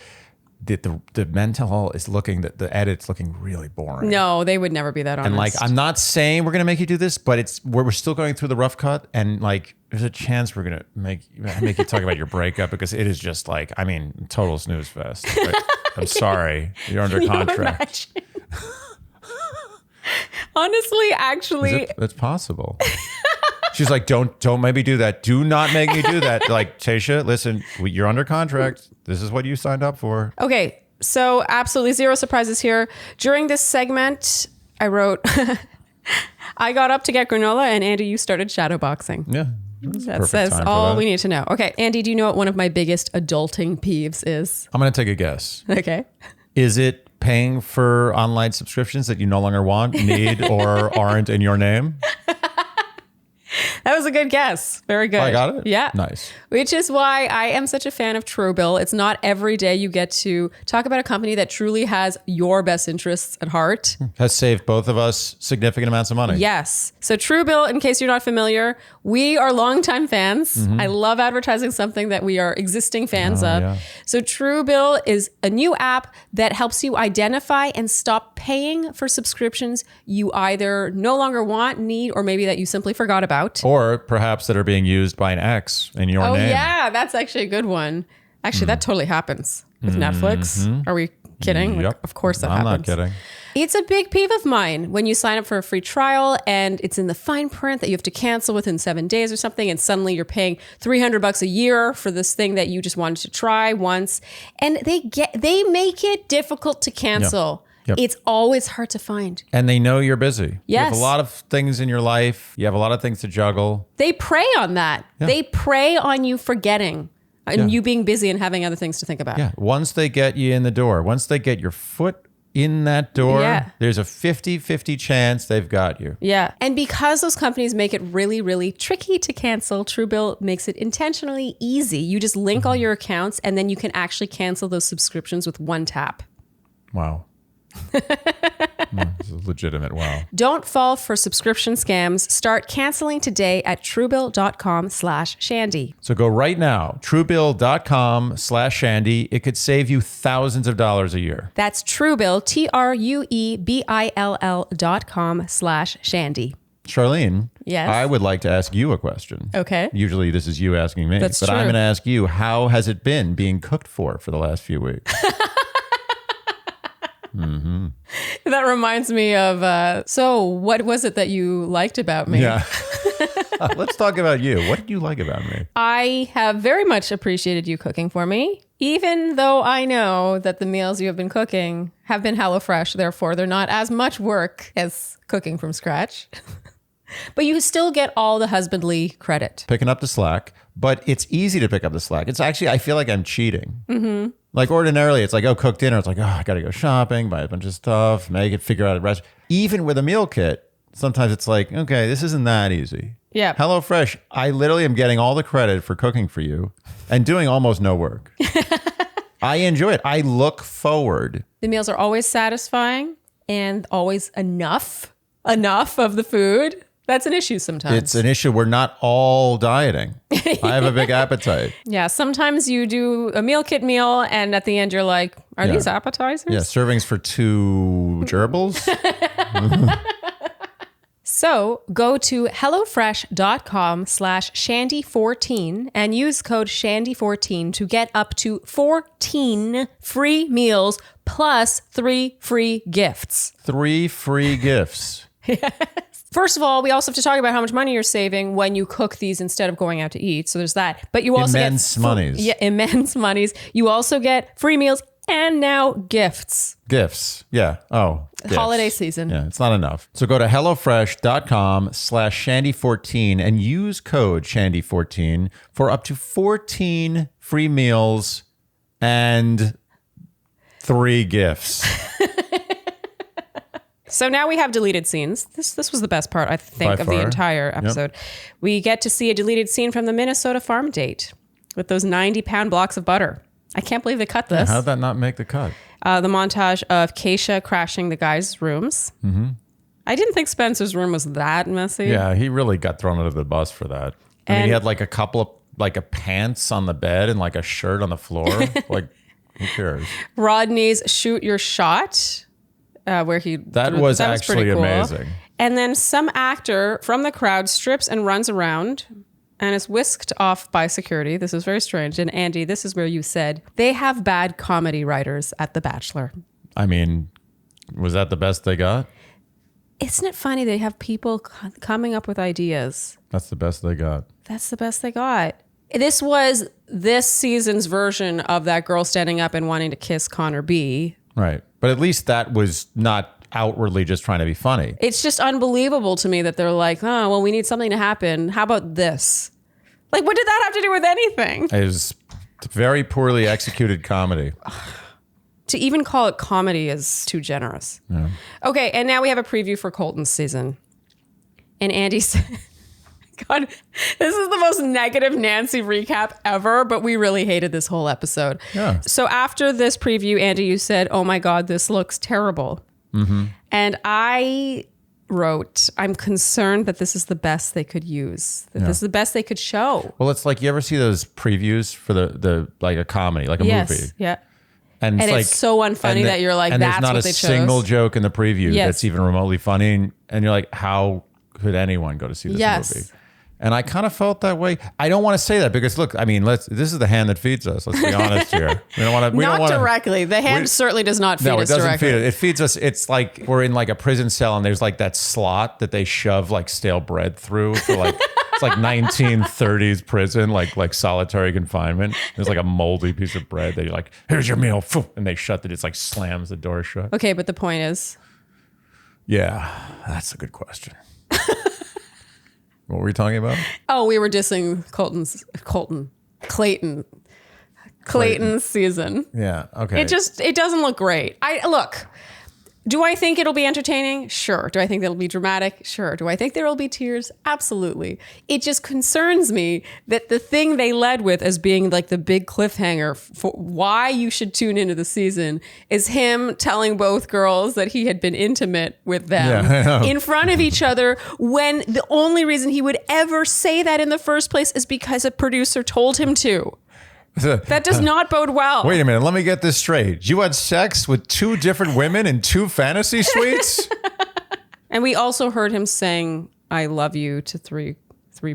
the mental is looking, the edit's looking really boring. No, they would never be that honest. And like, I'm not saying we're going to make you do this, but we're still going through the rough cut. And like, there's a chance we're going to make you talk about your breakup because it is just like, I mean, total snooze fest. Like, I'm sorry. You're under contract. Honestly, actually. It's possible. She's like, don't maybe do that. Do not make me do that. Like, Tayshia, listen, you're under contract. This is what you signed up for. Okay, so absolutely zero surprises here. During this segment, I wrote, I got up to get granola and Andy, you started shadowboxing. Yeah. That says all we need to know. Okay, Andy, do you know what one of my biggest adulting peeves is? I'm going to take a guess. Okay. Is it paying for online subscriptions that you no longer want, need, or aren't in your name? That was a good guess. Very good. I got it? Yeah. Nice. Which is why I am such a fan of Truebill. It's not every day you get to talk about a company that truly has your best interests at heart. Has saved both of us significant amounts of money. Yes. So Truebill, in case you're not familiar, we are longtime fans. Mm-hmm. I love advertising something that we are existing fans of. Yeah. So Truebill is a new app that helps you identify and stop paying for subscriptions you either no longer want, need, or maybe that you simply forgot about. Or perhaps that are being used by an ex in your name. Oh, yeah. That's actually a good one. Actually, that totally happens with Netflix. Are we kidding? Yep. Like, of course that happens. I'm not kidding. It's a big peeve of mine when you sign up for a free trial and it's in the fine print that you have to cancel within 7 days or something. And suddenly you're paying $300 a year for this thing that you just wanted to try once. And they make it difficult to cancel. Yep. Yep. It's always hard to find. And they know you're busy. Yes. You have a lot of things in your life. You have a lot of things to juggle. They prey on that. Yeah. They prey on you forgetting and you being busy and having other things to think about. Yeah. Once they get you in the door, once they get your foot in that door, there's a 50-50 chance they've got you. Yeah. And because those companies make it really, really tricky to cancel, Truebill makes it intentionally easy. You just link all your accounts and then you can actually cancel those subscriptions with one tap. Wow. This is legitimate. Wow. Don't fall for subscription scams. Start canceling today at truebill.com/Shandy. So go right now, truebill.com/Shandy. It could save you thousands of dollars a year. That's Truebill, TRUEBILL.com/Shandy. Sharleen, yes? I would like to ask you a question. Okay. Usually this is you asking me. That's but true. I'm going to ask you, how has it been being cooked for the last few weeks? Mm-hmm. That reminds me of, so what was it that you liked about me? Yeah. Let's talk about you. What did you like about me? I have very much appreciated you cooking for me, even though I know that the meals you have been cooking have been HelloFresh. Therefore, they're not as much work as cooking from scratch. But you still get all the husbandly credit. Picking up the slack. But it's easy to pick up the slack. It's actually, I feel like I'm cheating. Mm-hmm. Like ordinarily, it's like, oh, cook dinner. It's like, oh, I got to go shopping, buy a bunch of stuff, make it, figure out a recipe. Even with a meal kit, sometimes it's like, okay, this isn't that easy. Yeah. HelloFresh, I literally am getting all the credit for cooking for you and doing almost no work. I enjoy it. I look forward. The meals are always satisfying and always enough of the food. That's an issue sometimes. It's an issue. We're not all dieting. I have a big appetite. Yeah. Sometimes you do a meal kit meal and at the end you're like, are these appetizers? Yeah. Servings for 2 gerbils. So go to HelloFresh.com/Shandy14 and use code Shandy14 to get up to 14 free meals plus 3 free gifts. 3 free gifts. Yes. First of all, we also have to talk about how much money you're saving when you cook these instead of going out to eat. So there's that. But you also immense monies. Yeah, immense monies. You also get free meals and now gifts. Gifts. Yeah. Oh. Gifts. Holiday season. Yeah, it's not enough. So go to HelloFresh.com/Shandy14 and use code Shandy14 for up to 14 free meals and 3 gifts. So now we have deleted scenes. This was the best part, I think, of the entire episode. Yep. We get to see a deleted scene from the Minnesota farm date with those 90-pound blocks of butter. I can't believe they cut this. Yeah, how'd that not make the cut? The montage of Tayshia crashing the guys' rooms. Mm-hmm. I didn't think Spencer's room was that messy. Yeah, he really got thrown under the bus for that. I mean, he had like a couple of like a pants on the bed and like a shirt on the floor. Like, who cares? Rodney's shoot your shot, where he that was actually cool. Amazing. And then some actor from the crowd strips and runs around and is whisked off by security. This is very strange. And Andy, this is where you said they have bad comedy writers at The Bachelor. I mean, was that the best they got? Isn't it funny they have people coming up with ideas? That's the best they got. That's the best they got. This was this season's version of that girl standing up and wanting to kiss Connor B. Right. But at least that was not outwardly just trying to be funny. It's just unbelievable to me that they're like, oh, well, we need something to happen. How about this? Like, what did that have to do with anything? It was very poorly executed comedy. To even call it comedy is too generous. Yeah. Okay, and now we have a preview for Colton's season. And Andy said, God, this is the most negative Nancy recap ever, but we really hated this whole episode. Yeah. So after this preview, Andy, you said, oh my God, this looks terrible. Mm-hmm. And I wrote, I'm concerned that this is the best they could use. That this is the best they could show. Well, it's like, you ever see those previews for the like a comedy, like a movie? Yeah. And it's like, so unfunny that you're like, that's what they chose. And there's not a single joke in the preview that's even remotely funny. And you're like, how could anyone go to see this movie? And I kind of felt that way. I don't want to say that because look, I mean, this is the hand that feeds us. Let's be honest here. We don't want to. Not directly. The hand certainly does not feed us directly. No, it doesn't feed us. It feeds us. It's like we're in like a prison cell and there's like that slot that they shove like stale bread through for like it's like 1930s prison, like solitary confinement. There's like a moldy piece of bread that you're like, here's your meal, and they shut it. It's like slams the door shut. Okay, but the point is, yeah, that's a good question. What were we talking about? Oh, we were dissing Clayton's season. Yeah. Okay. It doesn't look great. Do I think it'll be entertaining? Sure. Do I think it'll be dramatic? Sure. Do I think there will be tears? Absolutely. It just concerns me that the thing they led with as being like the big cliffhanger for why you should tune into the season is him telling both girls that he had been intimate with them in front of each other, when the only reason he would ever say that in the first place is because a producer told him to. That does not bode well. Wait a minute. Let me get this straight. You had sex with 2 different women in 2 fantasy suites? And we also heard him saying, I love you to three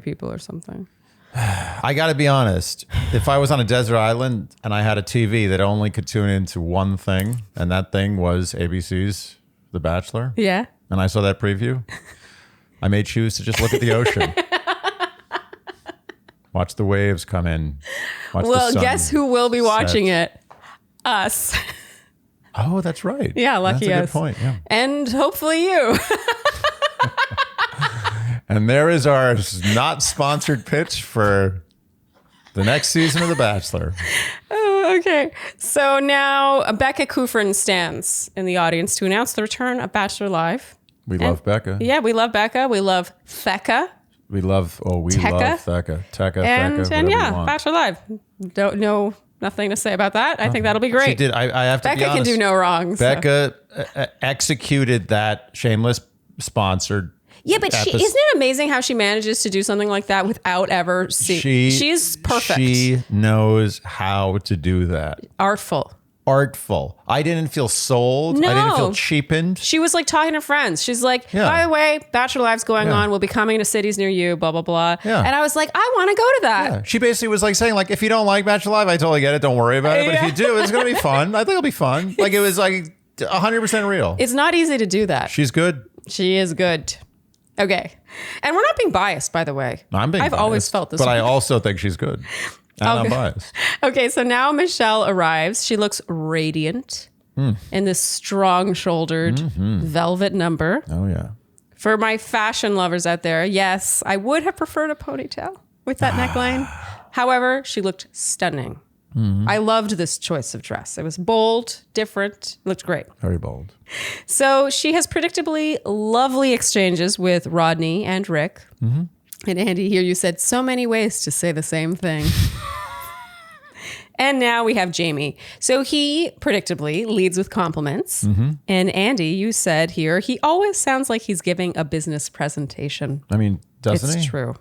people or something. I got to be honest. If I was on a desert island and I had a TV that only could tune into one thing, and that thing was ABC's The Bachelor. Yeah. And I saw that preview, I may choose to just look at the ocean. Watch the waves come in. Well, guess who will be watching it? Us. Oh, that's right. Yeah, lucky us. That's a good point. Yeah. And hopefully you. And there is our not sponsored pitch for the next season of The Bachelor. Oh, okay. So now Becca Kufrin stands in the audience to announce the return of Bachelor Live. We love Becca. Yeah, we love Becca. We love Thecca. We love Thecca. And yeah, Bachelor Live. Don't know, nothing to say about that. I think that'll be great. She did. I have to Becca be honest. can do no wrong. Becca executed that shameless sponsored. Yeah, but isn't it amazing how she manages to do something like that without ever seeing? She's perfect. She knows how to do that. Artful. artful. I didn't feel sold. No. I didn't feel cheapened. She was like talking to friends. She's like, by the way, Bachelor Live's going on. We'll be coming to cities near you, blah, blah, blah. Yeah. And I was like, I want to go to that. Yeah. She basically was like saying, like, if you don't like Bachelor Live, I totally get it. Don't worry about it. But if you do, it's going to be fun. I think it'll be fun. Like, it was like 100% real. It's not easy to do that. She's good. She is good. Okay. And we're not being biased, by the way. I'm being I've biased, always felt this but way. I also think she's good. And I'm biased. Okay, so now Michelle arrives. She looks radiant in this strong-shouldered velvet number. Oh, yeah. For my fashion lovers out there, yes, I would have preferred a ponytail with that neckline. However, she looked stunning. I loved this choice of dress. It was bold, different, looked great. Very bold. So she has predictably lovely exchanges with Rodney and Rick. And Andy, here you said so many ways to say the same thing. And now we have Jamie. So he predictably leads with compliments. And Andy, you said here, he always sounds like he's giving a business presentation. I mean, doesn't he? It's true.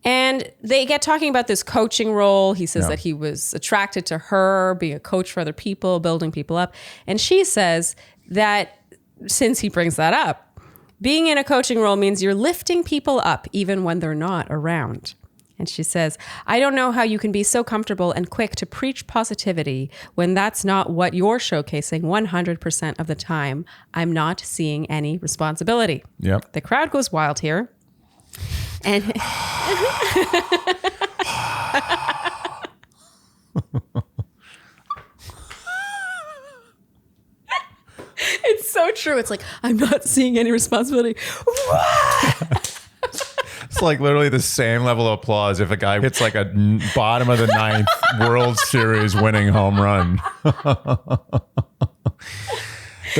And they get talking about this coaching role. He says that he was attracted to her, being a coach for other people, building people up. And she says that since he brings that up, being in a coaching role means you're lifting people up even when they're not around. And she says, I don't know how you can be so comfortable and quick to preach positivity when that's not what you're showcasing 100% of the time. I'm not seeing any responsibility. Yep. The crowd goes wild here. And it's so true. It's like, I'm not seeing any responsibility. It's like literally the same level of applause if a guy hits like a bottom of the ninth World Series winning home run. The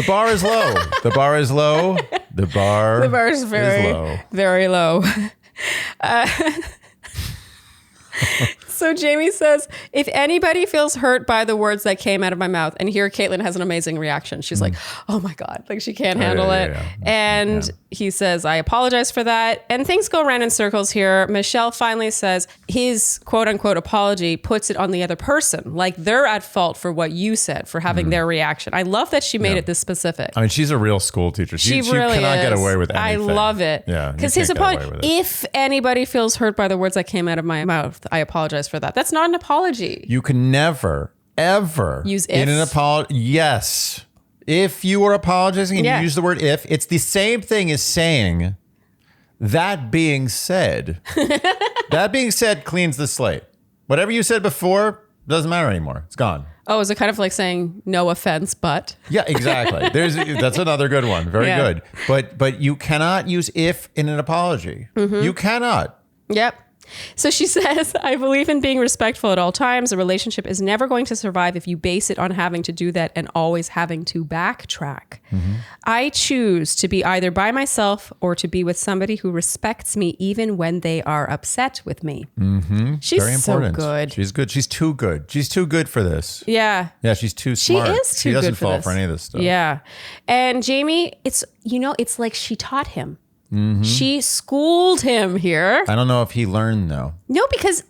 bar is low. The bar is low. The bar is very low. Very low. So Jamie says, if anybody feels hurt by the words that came out of my mouth, and here Kaitlyn has an amazing reaction. She's like, oh my God, like she can't handle it. Yeah. And he says, I apologize for that. And things go around in circles here. Michelle finally says his quote unquote apology puts it on the other person. Like they're at fault for what you said, for having their reaction. I love that she made it this specific. I mean, she's a real school teacher. She really cannot get get away with anything. I love it. Yeah. Because his apology, if anybody feels hurt by the words that came out of my mouth, I apologize for that. That's not an apology. You can never, ever use in an if. apology. Yes. If you are apologizing and you use the word if, it's the same thing as saying, that being said, that being said cleans the slate. Whatever you said before doesn't matter anymore. It's gone. Oh, is it kind of like saying no offense, but? Yeah, exactly. That's another good one. Very good. But you cannot use if in an apology. You cannot. Yep. So she says, I believe in being respectful at all times. A relationship is never going to survive if you base it on having to do that and always having to backtrack. I choose to be either by myself or to be with somebody who respects me even when they are upset with me. She's Very important. so good. She's good. She's too good. She's too good for this. Yeah. Yeah, she's too smart. She is too She doesn't good for fall this. for any of this stuff. Yeah. And Jamie, it's like she taught him. She schooled him here. I don't know if he learned though. No, because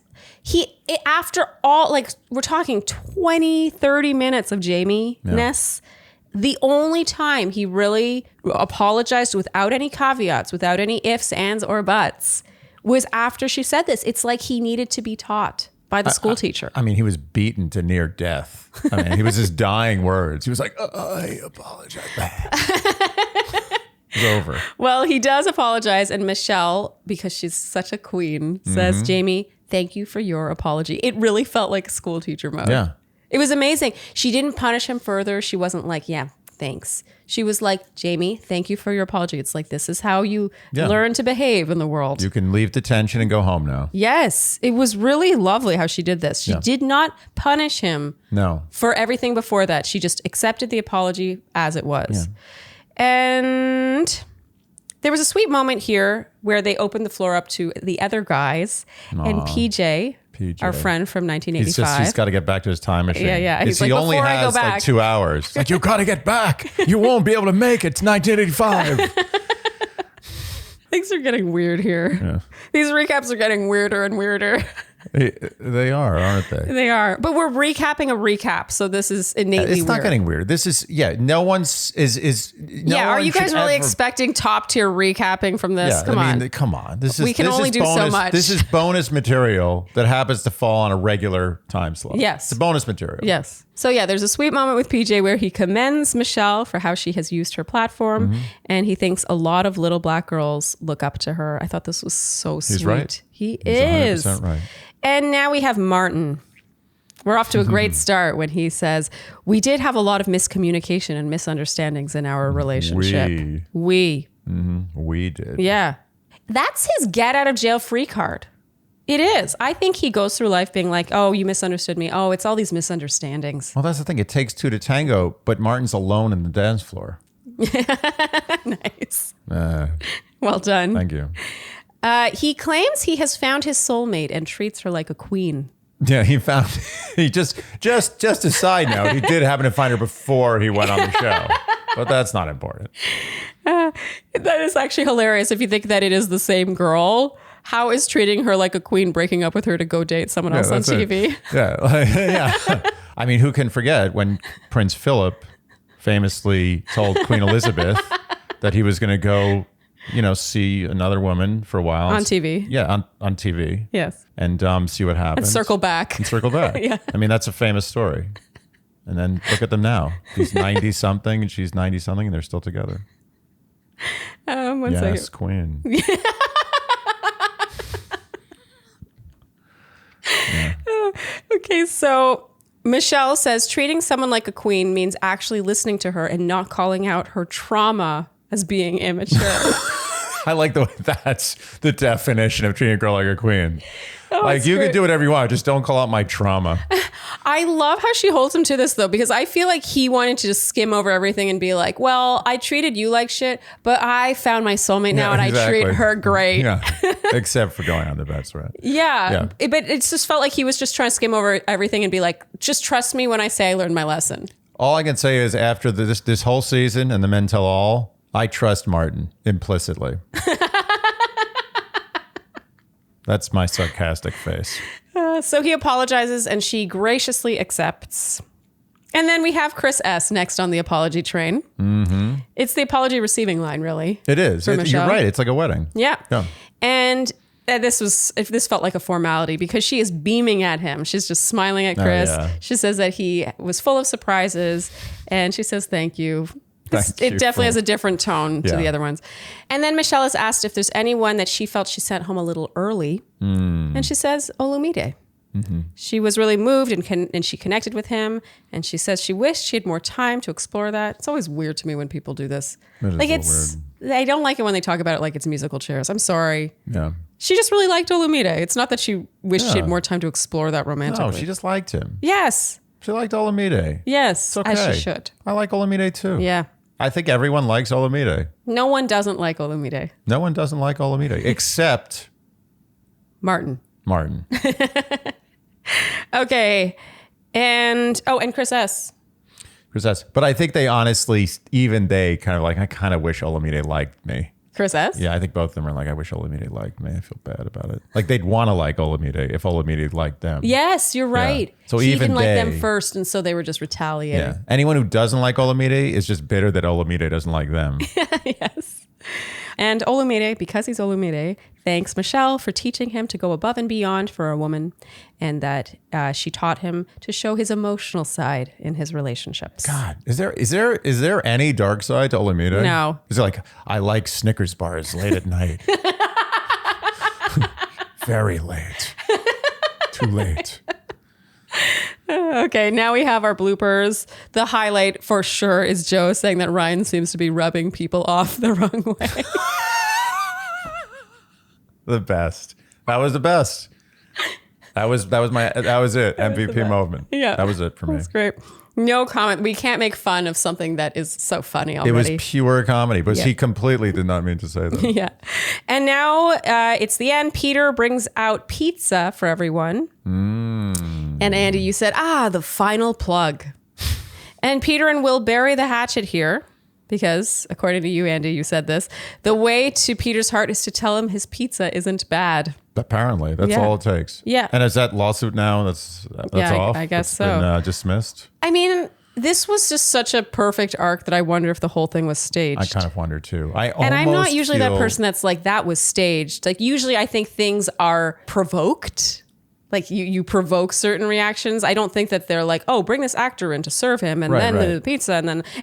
after all, like we're talking 20, 30 minutes of Jamie-ness, the only time he really apologized without any caveats, without any ifs, ands, or buts, was after she said this. It's like he needed to be taught by the school teacher. I mean, he was beaten to near death. I mean, he was his dying words. He was like, I apologize. It's over. Well, he does apologize, and Michelle, because she's such a queen, says, Jamie, thank you for your apology. It really felt like school teacher mode. Yeah. It was amazing. She didn't punish him further. She wasn't like, yeah, thanks. She was like, Jamie, thank you for your apology. It's like, this is how you learn to behave in the world. You can leave detention and go home now. Yes. It was really lovely how she did this. She did not punish him for everything before that. She just accepted the apology as it was. Yeah. And there was a sweet moment here where they opened the floor up to the other guys. And PJ, our friend from 1985. He's got to get back to his time machine. Yeah. He only has like 2 hours. Like, you got to get back. You won't be able to make it. It's 1985. Things are getting weird here. Yeah. These recaps are getting weirder and weirder. They are, aren't they? They are. But we're recapping a recap, so this is innately weird. It's not getting weird. This is, no one's are you guys really expecting top tier recapping from this? Come on. Come on. We can only do so much. This is bonus material that happens to fall on a regular time slot. Yes. It's bonus material. Yes. So there's a sweet moment with PJ where he commends Michelle for how she has used her platform, and he thinks a lot of little black girls look up to her. I thought this was so sweet. He's right. He's is 100% right. And now we have Martin. We're off to a great start when he says, we did have a lot of miscommunication and misunderstandings in our relationship. We did. Yeah. That's his get out of jail free card. It is. I think he goes through life being like, oh, you misunderstood me. Oh, it's all these misunderstandings. Well, that's the thing. It takes two to tango, but Martin's alone in the dance floor. Nice. Well done. Thank you. He claims he has found his soulmate and treats her like a queen. Yeah, he just a side note, he did happen to find her before he went on the show. But that's not important. That is actually hilarious if you think that it is the same girl. How is treating her like a queen breaking up with her to go date someone else on TV? Yeah. I mean, who can forget when Prince Philip famously told Queen Elizabeth that he was going to go, see another woman for a while. On TV. Yeah, on TV. Yes. And see what happens. And circle back. Yeah. I mean, that's a famous story. And then look at them now. He's 90-something and she's 90-something and they're still together. One second. Yes, queen. Okay, so Michelle says treating someone like a queen means actually listening to her and not calling out her trauma as being immature. I like the way that's the definition of treating a girl like a queen. Oh, you can do whatever you want, just don't call out my trauma. I love how she holds him to this, though, because I feel like he wanted to just skim over everything and be like, well, I treated you like shit, but I found my soulmate now and exactly. I treat her great. Yeah, except for going on The Bachelorette. Yeah, but it just felt like he was just trying to skim over everything and be like, just trust me when I say I learned my lesson. All I can say is after this whole season and the Men Tell All, I trust Martin implicitly. That's my sarcastic face. So he apologizes and she graciously accepts. And then we have Chris S. next on the apology train. Mm-hmm. It's the apology receiving line, really. It is. You're right. It's like a wedding. Yeah. And this felt like a formality because she is beaming at him. She's just smiling at Chris. Oh, yeah. She says that he was full of surprises and she says, thank you. It definitely has a different tone to the other ones. And then Michelle is asked if there's anyone that she felt she sent home a little early. And she says, Olumide. Mm-hmm. She was really moved and she connected with him. And she says she wished she had more time to explore that. It's always weird to me when people do this. Weird. I don't like it when they talk about it like it's musical chairs. I'm sorry. Yeah. She just really liked Olumide. It's not that she wished she had more time to explore that romantically. No, she just liked him. Yes. She liked Olumide. Yes, it's okay. As she should. I like Olumide too. Yeah. I think everyone likes Olumide. No one doesn't like Olumide. No one doesn't like Olumide except Martin. Okay. And Chris S. But I think they honestly, even they kind of like, I kind of wish Olumide liked me. Chris S? Yeah, I think both of them are like, I wish Olumide liked me. I feel bad about it. Like they'd want to like Olumide if Olumide liked them. Yes, you're right. Yeah. So he even didn't like them first, and so they were just retaliating. Yeah. Anyone who doesn't like Olumide is just bitter that Olumide doesn't like them. Yes. And Olumide, because he's Olumide, thanks Michelle for teaching him to go above and beyond for a woman, and that she taught him to show his emotional side in his relationships. God, is there any dark side to Olumide? No. Is it like, I like Snickers bars late at night? Very late. Too late. Okay, now we have our bloopers. The highlight for sure is Joe saying that Ryan seems to be rubbing people off the wrong way. The best. That was the best. That was it. MVP moment. Yeah. That was it for me. That's great. No comment. We can't make fun of something that is so funny already. It was pure comedy, but he completely did not mean to say that. Yeah. And now it's the end. Peter brings out pizza for everyone. And Andy, you said, the final plug. And Peter and Will bury the hatchet here. Because, according to you, Andy, you said this, the way to Peter's heart is to tell him his pizza isn't bad. Apparently, that's all it takes. Yeah. And is that lawsuit now? That's off? I guess it's so. Been, dismissed? I mean, this was just such a perfect arc that I wonder if the whole thing was staged. I kind of wonder too. And I'm not usually that person that's like, that was staged. Like, usually I think things are provoked. Like you provoke certain reactions. I don't think that they're like, oh, bring this actor in to serve him, and then the pizza,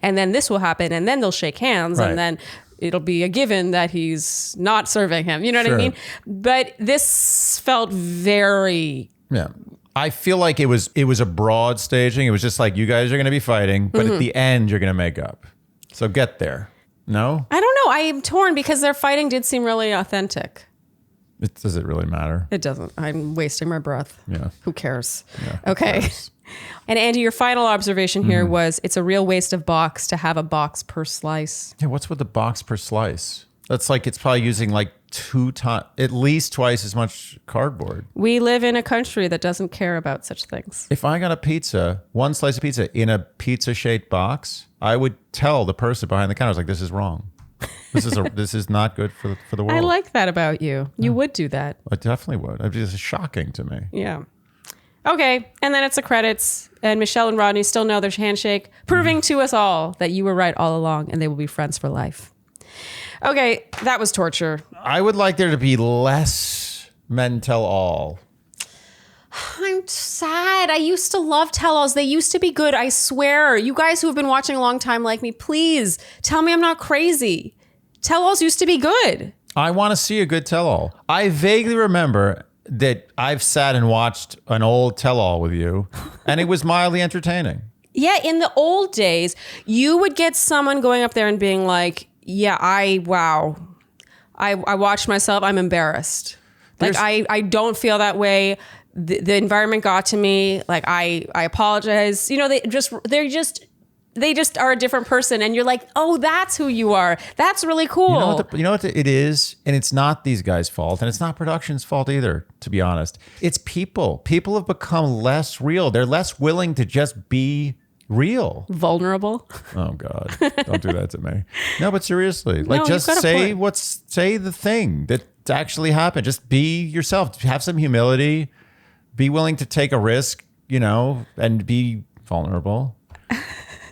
and then this will happen, and then they'll shake hands, and then it'll be a given that he's not serving him. You know what I mean? But this felt very I feel like it was a broad staging. It was just like, you guys are going to be fighting, but at the end you're going to make up. So get there. No? I don't know. I am torn because their fighting did seem really authentic. Does it really matter? It doesn't. I'm wasting my breath. Yeah. Who cares? Yeah, okay. And Andy, your final observation here was it's a real waste of box to have a box per slice. Yeah, what's with the box per slice? That's like, it's probably using like at least twice as much cardboard. We live in a country that doesn't care about such things. If I got a pizza, one slice of pizza in a pizza-shaped box, I would tell the person behind the counter, I was like, this is wrong. This is not good for the world. I like that about you. You would do that. I definitely would. It's just shocking to me. Yeah. Okay. And then it's the credits, and Michelle and Rodney still know their handshake, proving to us all that you were right all along and they will be friends for life. Okay. That was torture. I would like there to be less men tell all. I'm sad. I used to love tell-alls. They used to be good. I swear. You guys who have been watching a long time like me, please tell me I'm not crazy. Tell-alls used to be good. I want to see a good tell-all. I vaguely remember that I've sat and watched an old tell-all with you, and it was mildly entertaining. Yeah, in the old days, you would get someone going up there and being like, yeah, I watched myself. I'm embarrassed. Like, I don't feel that way. The environment got to me. Like, I apologize. You know, they just are a different person, and you're like, oh, that's who you are. That's really cool. You know what it is, and it's not these guys' fault, and it's not production's fault either. To be honest, it's people. People have become less real. They're less willing to just be real. Vulnerable. Oh God, don't do that to me. No, but seriously, like, No, just say the thing that actually happened. Just be yourself. Have some humility. Be willing to take a risk, and be vulnerable.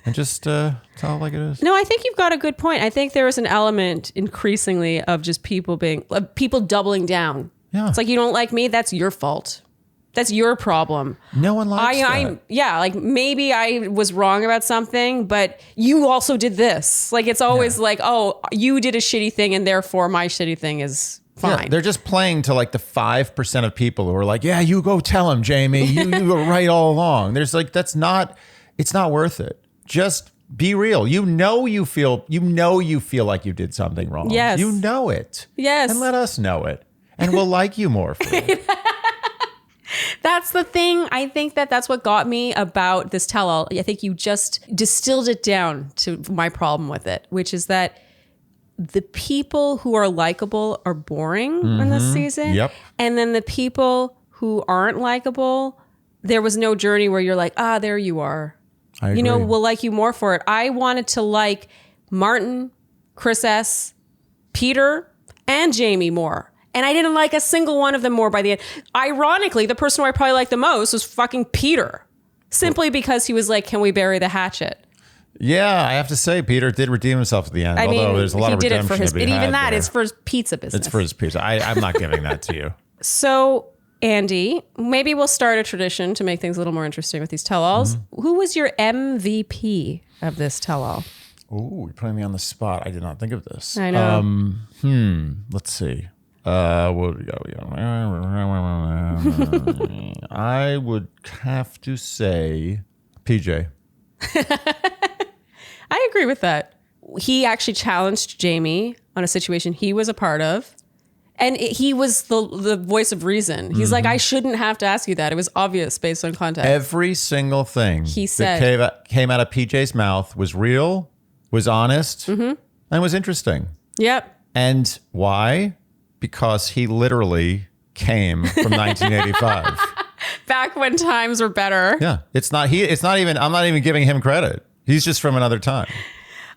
And just tell it like it is. No, I think you've got a good point. I think there is an element increasingly of just people doubling down. Yeah. It's like, you don't like me, that's your fault. That's your problem. No one likes that. Like, maybe I was wrong about something, but you also did this. Like, it's always like, oh, you did a shitty thing and therefore my shitty thing is fine. Yeah, they're just playing to like the 5% of people who are like, yeah, you go tell him, Jamie. You were right all along. There's like, it's not worth it. Just be real. You feel like you did something wrong. Yes. You know it. Yes. And let us know it. And we'll like you more for it. That's the thing. I think that's what got me about this tell-all. I think you just distilled it down to my problem with it, which is that the people who are likable are boring in this season. Yep. And then the people who aren't likable, there was no journey where you're like, there you are. I agree. We'll like you more for it. I wanted to like Martin, Chris S., Peter, and Jamie more. And I didn't like a single one of them more by the end. Ironically, the person who I probably liked the most was fucking Peter. Simply because he was like, can we bury the hatchet? Yeah, I have to say, Peter did redeem himself at the end. Although there's a lot of redemption to be had. But even that there. is for his pizza business. It's for his pizza. I'm not giving that to you. So, Andy, maybe we'll start a tradition to make things a little more interesting with these tell-alls. Who was your MVP of this tell-all? Oh, you're putting me on the spot. I did not think of this. I know. Let's see. What do we got? I would have to say PJ. I agree with that. He actually challenged Jamie on a situation he was a part of. And he was the voice of reason. He's like, I shouldn't have to ask you that. It was obvious based on context. Every single thing he said that came out of PJ's mouth was real, was honest, and was interesting. Yep. And why? Because he literally came from 1985. Back when times were better. Yeah. I'm not even giving him credit. He's just from another time.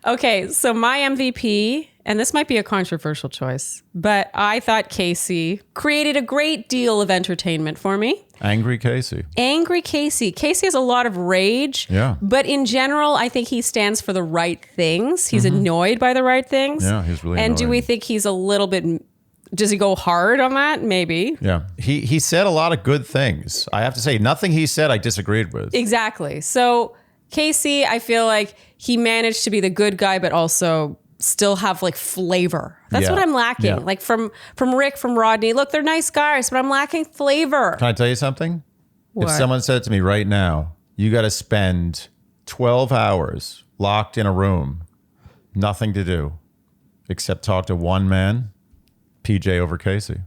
Okay, so my MVP, and this might be a controversial choice, but I thought Casey created a great deal of entertainment for me. Angry Casey. Angry Casey. Casey has a lot of rage. Yeah. But in general, I think he stands for the right things. He's annoyed by the right things. Yeah, he's really And annoyed. do we think he's a little bit... Does he go hard on that? Maybe. Yeah. He said a lot of good things. I have to say, nothing he said I disagreed with. Exactly. So Casey, I feel like he managed to be the good guy, but also still have like flavor. That's what I'm lacking. Yeah. Like from Rick, from Rodney. Look, they're nice guys, but I'm lacking flavor. Can I tell you something? What? If someone said to me right now, you got to spend 12 hours locked in a room, nothing to do except talk to one man, PJ over Casey.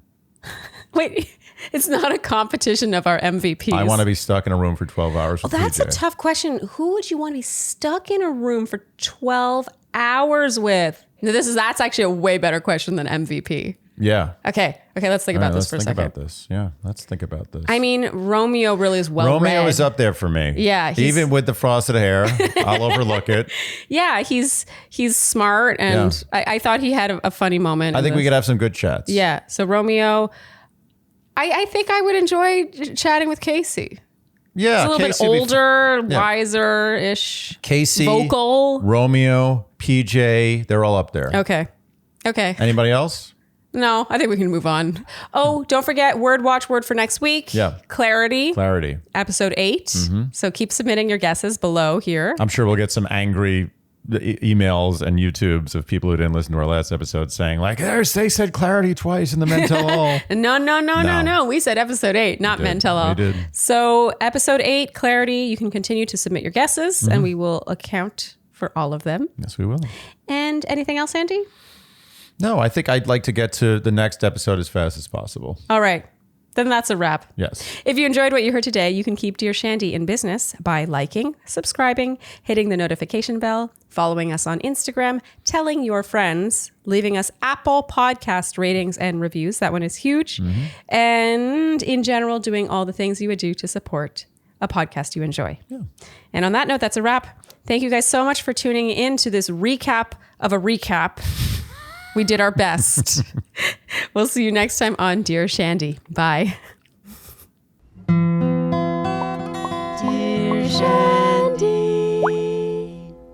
Wait, it's not a competition of our MVPs. I want to be stuck in a room for 12 hours with That's PJ. a tough question. Who would you want to be stuck in a room for 12 hours with? No, that's actually a way better question than MVP. Yeah. Okay, let's think about this for a second. Let's think about this. Yeah, let's think about this. I mean, Romeo really is well read. Romeo is up there for me. Yeah, even with the frosted hair, I'll overlook it. Yeah, he's smart, and I thought he had a funny moment. I think we could have some good chats. Yeah, so Romeo, I think I would enjoy chatting with Casey. Yeah, He's a little Casey bit would be older, wiser-ish. Casey, vocal. Romeo, PJ, they're all up there. Okay. Anybody else? No, I think we can move on. Oh, don't forget word watchword for next week. Yeah. Clarity. Clarity. Episode 8. So keep submitting your guesses below here. I'm sure we'll get some angry emails and YouTubes of people who didn't listen to our last episode saying like, they said clarity twice in the men tell all. No. We said episode 8, not men tell all. We did. So episode 8, clarity, you can continue to submit your guesses and we will account for all of them. Yes, we will. And anything else, Andy? No, I think I'd like to get to the next episode as fast as possible. All right. Then that's a wrap. Yes. If you enjoyed what you heard today, you can keep Dear Shandy in business by liking, subscribing, hitting the notification bell, following us on Instagram, telling your friends, leaving us Apple Podcast ratings and reviews. That one is huge. And in general, doing all the things you would do to support a podcast you enjoy. Yeah. And on that note, that's a wrap. Thank you guys so much for tuning in to this recap of a recap. We did our best. We'll see you next time on Dear Shandy. Bye. Dear Shandy.